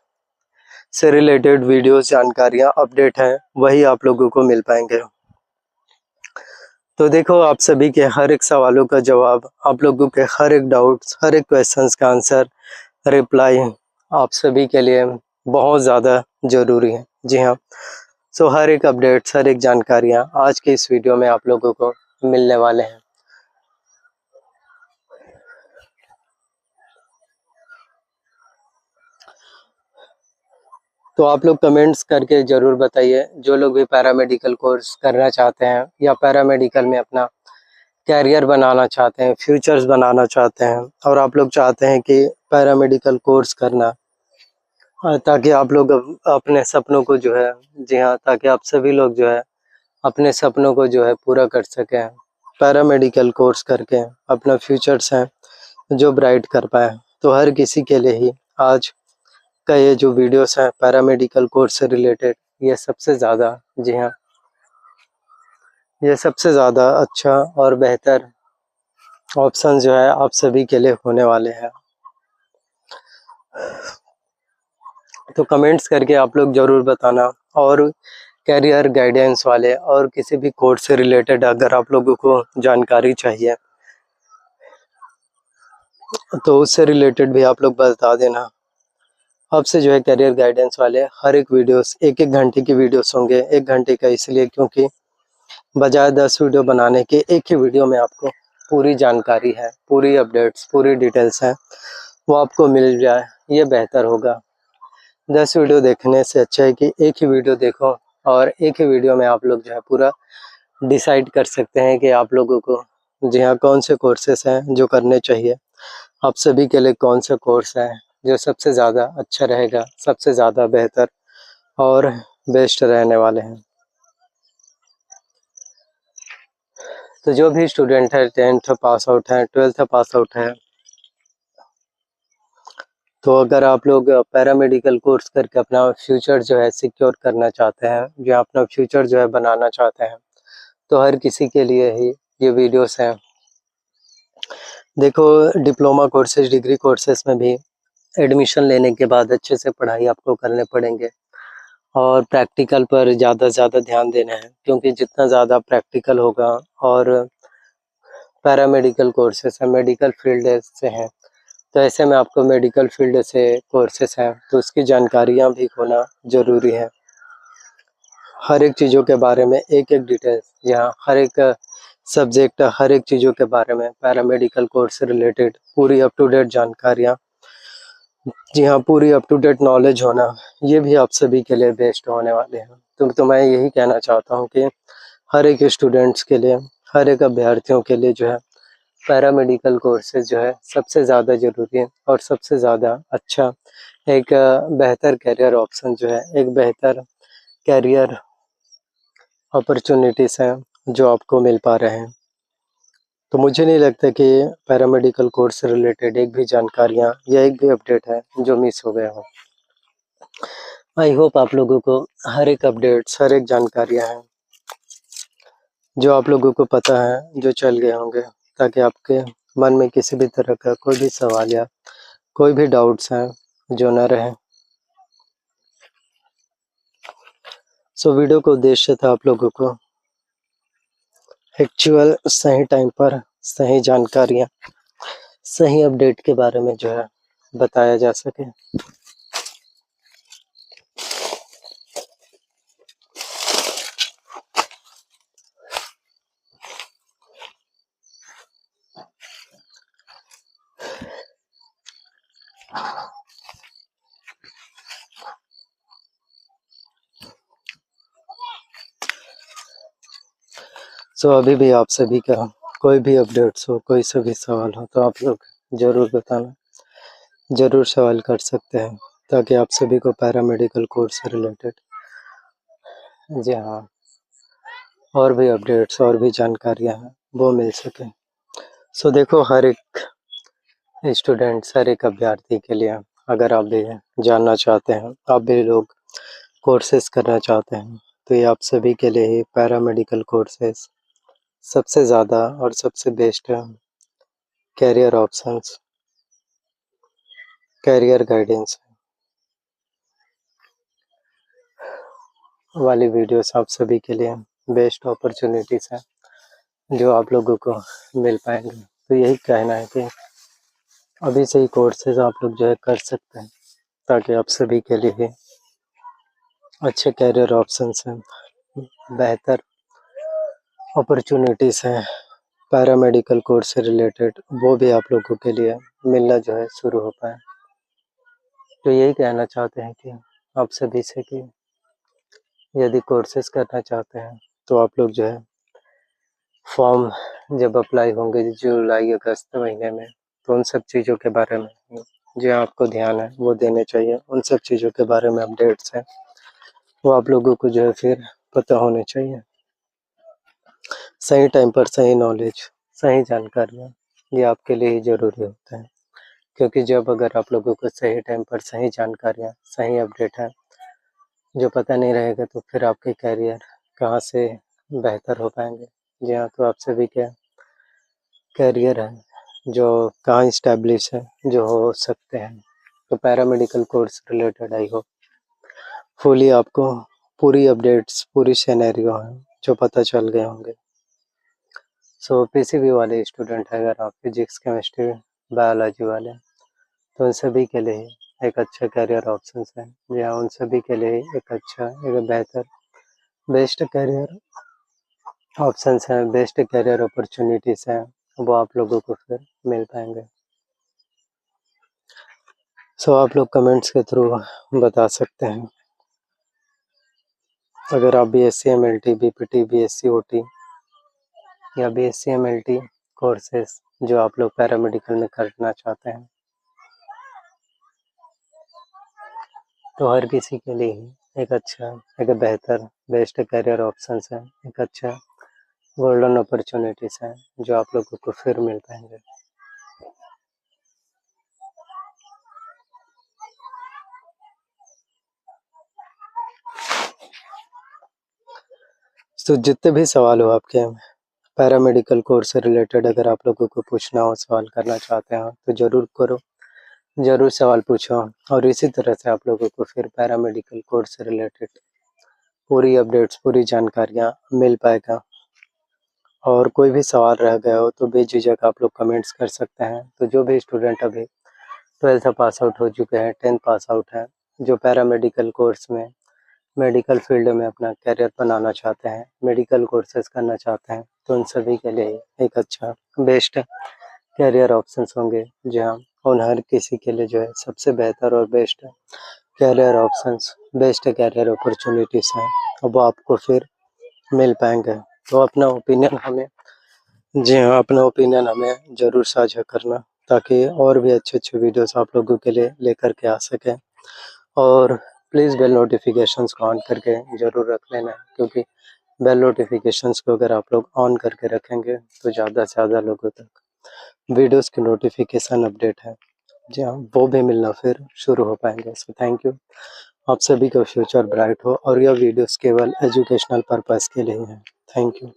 Speaker 1: से रिलेटेड वीडियोस, जानकारियाँ, अपडेट हैं, वही आप लोगों को मिल पाएंगे। तो देखो, आप सभी के हर एक सवालों का जवाब, आप लोगों के हर एक डाउट्स, हर एक क्वेश्चंस का आंसर, रिप्लाई आप सभी के लिए बहुत ज़्यादा ज़रूरी है। जी हाँ, सो हर एक अपडेट्स, हर एक जानकारियाँ आज के इस वीडियो में आप लोगों को मिलने वाले हैं। तो आप लोग कमेंट्स करके ज़रूर बताइए, जो लोग भी पैरामेडिकल कोर्स करना चाहते हैं या पैरामेडिकल में अपना कैरियर बनाना चाहते हैं, फ्यूचर्स बनाना चाहते हैं, और आप लोग चाहते हैं कि पैरामेडिकल कोर्स करना, ताकि आप लोग अपने सपनों को जो है, जी हाँ, ताकि आप सभी लोग जो है अपने सपनों को जो है पूरा कर सकें, पैरामेडिकल कोर्स करके अपना फ्यूचर्स है जो ब्राइट कर पाए। तो हर किसी के लिए ही आज का ये जो वीडियोस है पैरामेडिकल कोर्स से रिलेटेड, ये सबसे ज़्यादा, जी हाँ, ये सबसे ज़्यादा अच्छा और बेहतर ऑप्शन जो है आप सभी के लिए होने वाले हैं। तो कमेंट्स करके आप लोग ज़रूर बताना, और कैरियर गाइडेंस वाले और किसी भी कोर्स से रिलेटेड अगर आप लोगों को जानकारी चाहिए तो उससे रिलेटेड भी आप लोग बता देना। अब से जो है करियर गाइडेंस वाले हर एक वीडियोस 1-1 घंटे की वीडियोस होंगे। 1 घंटे का इसलिए क्योंकि बजाय 10 वीडियो बनाने के एक ही वीडियो में आपको पूरी जानकारी है, पूरी अपडेट्स, पूरी डिटेल्स हैं, वो आपको मिल जाए, ये बेहतर होगा। 10 वीडियो देखने से अच्छा है कि एक ही वीडियो देखो और एक ही वीडियो में आप लोग जो है पूरा डिसाइड कर सकते हैं कि आप लोगों को, जी हाँ, कौन से कोर्सेस हैं जो करने चाहिए। आप सभी के लिए कौन सा कोर्स है जो सबसे ज़्यादा अच्छा रहेगा, सबसे ज़्यादा बेहतर और बेस्ट रहने वाले हैं। तो जो भी स्टूडेंट है 10th पास आउट है, 12th पास आउट है, तो अगर आप लोग पैरामेडिकल कोर्स करके अपना फ्यूचर जो है सिक्योर करना चाहते हैं, या अपना फ्यूचर जो है बनाना चाहते हैं, तो हर किसी के लिए ही ये वीडियोस हैं। देखो, डिप्लोमा कोर्सेज, डिग्री कोर्सेज में भी एडमिशन लेने के बाद अच्छे से पढ़ाई आपको करने पड़ेंगे और प्रैक्टिकल पर ज़्यादा से ज़्यादा ध्यान देना है, क्योंकि जितना ज़्यादा प्रैक्टिकल होगा, और पैरामेडिकल कोर्सेस है, मेडिकल फील्ड से हैं, तो ऐसे में आपको मेडिकल फील्ड से कोर्सेस हैं तो उसकी जानकारियाँ भी होना ज़रूरी है। हर एक चीज़ों के बारे में एक-एक डिटेल्स, यहाँ हर एक सब्जेक्ट, हर एक चीज़ों के बारे में पैरामेडिकल कोर्स से रिलेटेड पूरी अप टू डेट जानकारियाँ, जी हाँ, पूरी अप टू डेट नॉलेज होना, ये भी आप सभी के लिए बेस्ट होने वाले हैं। तो मैं यही कहना चाहता हूँ कि हर एक स्टूडेंट्स के लिए, हर एक अभ्यर्थियों के लिए जो है पैरामेडिकल कोर्सेज जो है सबसे ज़्यादा ज़रूरी है, और सबसे ज़्यादा अच्छा एक बेहतर करियर ऑप्शन जो है, एक बेहतर करियर अपॉर्चुनिटीज़ हैं जो आपको मिल पा रहे हैं। तो मुझे नहीं लगता कि पैरामेडिकल कोर्स से रिलेटेड एक भी जानकारियाँ या एक भी अपडेट है जो मिस हो गया हो। आई होप आप लोगों को हर एक अपडेट्स, हर एक जानकारियाँ हैं जो आप लोगों को पता है, जो चल गए होंगे, ताकि आपके मन में किसी भी तरह का कोई भी सवाल या कोई भी डाउट्स हैं जो न रहें। सो वीडियो का उद्देश्य था आप लोगों को एक्चुअल सही टाइम पर सही जानकारियाँ, सही अपडेट के बारे में जो है बताया जा सके। सो अभी भी आप सभी का कोई भी अपडेट्स हो, कोई सभी सवाल हो तो आप लोग ज़रूर बताना, ज़रूर सवाल कर सकते हैं ताकि आप सभी को पैरामेडिकल कोर्स से रिलेटेड, जी हाँ, और भी अपडेट्स और भी जानकारियाँ हैं वो मिल सके। सो देखो, हर एक स्टूडेंट्स, हर एक अभ्यर्थी के लिए अगर आप भी जानना चाहते हैं, आप भी लोग कोर्सेज करना चाहते हैं, तो ये आप सभी के लिए ही पैरामेडिकल कोर्सेज सबसे ज़्यादा और सबसे best career options, career guidance वाली वीडियोस आप सभी के लिए बेस्ट अपॉर्चुनिटीज़ हैं जो आप लोगों को मिल पाएंगे। तो यही कहना है कि अभी से ही कोर्सेज आप लोग जो है कर सकते हैं ताकि आप सभी के लिए अच्छे कैरियर ऑप्शंस हैं, बेहतर अपॉर्चुनिटीज़ हैं पैरामेडिकल कोर्स से रिलेटेड, वो भी आप लोगों के लिए मिलना जो है शुरू हो पाए। तो यही कहना चाहते हैं कि आप सभी से कि यदि कोर्सेज करना चाहते हैं तो आप लोग जो है फॉर्म जब अप्लाई होंगे जुलाई अगस्त महीने में, तो उन सब चीज़ों के बारे में जो आपको ध्यान है वो देने चाहिए। उन सब चीज़ों के बारे में अपडेट्स हैं वो आप लोगों को जो है फिर पता होने चाहिए। सही टाइम पर सही नॉलेज, सही जानकारियाँ ये आपके लिए ही ज़रूरी होता है, क्योंकि जब अगर आप लोगों को सही टाइम पर सही जानकारियाँ, सही अपडेट है जो पता नहीं रहेगा तो फिर आपके करियर कहाँ से बेहतर हो पाएंगे। जी हाँ, तो आप सभी के करियर है जो कहाँ इस्टेब्लिश है, जो हो सकते हैं। तो paramedical course related I hope fully आपको पूरी अपडेट्स, पूरी सिनेरियो है जो पता चल गए होंगे। सो पीसीबी वाले स्टूडेंट है, अगर आप फिजिक्स, केमिस्ट्री, बायोलॉजी वाले, तो उन सभी के लिए एक अच्छा करियर ऑप्शंस है। जी हाँ, उन सभी के लिए एक अच्छा, एक बेहतर, बेस्ट करियर ऑप्शंस हैं, बेस्ट करियर अपॉर्चुनिटीज़ हैं, वो आप लोगों को फिर मिल पाएंगे। सो आप लोग कमेंट्स के थ्रू बता सकते हैं। अगर आप BSc MLT, BPT, BSc OT या BSc MLT कोर्सेज जो आप लोग पैरामेडिकल में करना चाहते हैं, तो हर किसी के लिए ही एक अच्छा, एक बेहतर, बेस्ट करियर ऑप्शंस है, एक अच्छा गोल्डन अपॉर्चुनिटीज़ हैं जो आप लोगों को फिर मिल पाएंगे। तो जितने भी सवाल हो आपके पैरामेडिकल कोर्स से रिलेटेड, अगर आप लोगों को पूछना हो, सवाल करना चाहते हो तो ज़रूर करो, ज़रूर सवाल पूछो। और इसी तरह से आप लोगों को फिर पैरामेडिकल कोर्स से रिलेटेड पूरी अपडेट्स, पूरी जानकारियाँ मिल पाएगा। और कोई भी सवाल रह गया हो तो बेझिझक आप लोग कमेंट्स कर सकते हैं। तो जो भी स्टूडेंट अभी 12th पास आउट हो चुके हैं, 10th पास आउट हैं, जो पैरामेडिकल कोर्स में मेडिकल फील्ड में अपना करियर बनाना चाहते हैं, मेडिकल कोर्सेज करना चाहते हैं, तो उन सभी के लिए एक अच्छा, बेस्ट करियर ऑप्शंस होंगे। जहाँ उन हर किसी के लिए जो है सबसे बेहतर और best career options, best career opportunities हैं, वो आपको फिर मिल पाएंगे। तो अपना ओपिनियन हमें, जी हाँ, अपना ओपिनियन हमें ज़रूर साझा करना, ताकि और भी अच्छे वीडियोस आप लोगों के लिए लेकर के आ सकें। और प्लीज़ बेल नोटिफिकेशंस को ऑन करके ज़रूर रख लेना, क्योंकि बेल नोटिफिकेशंस को अगर आप लोग ऑन करके रखेंगे तो ज़्यादा से ज़्यादा लोगों तक वीडियोस की नोटिफिकेशन अपडेट है जी हाँ, वो भी मिलना फिर शुरू हो पाएंगे। So thank you. आप सभी का फ्यूचर ब्राइट हो और यह वीडियोस केवल एजुकेशनल पर्पस के लिए हैं। Thank you.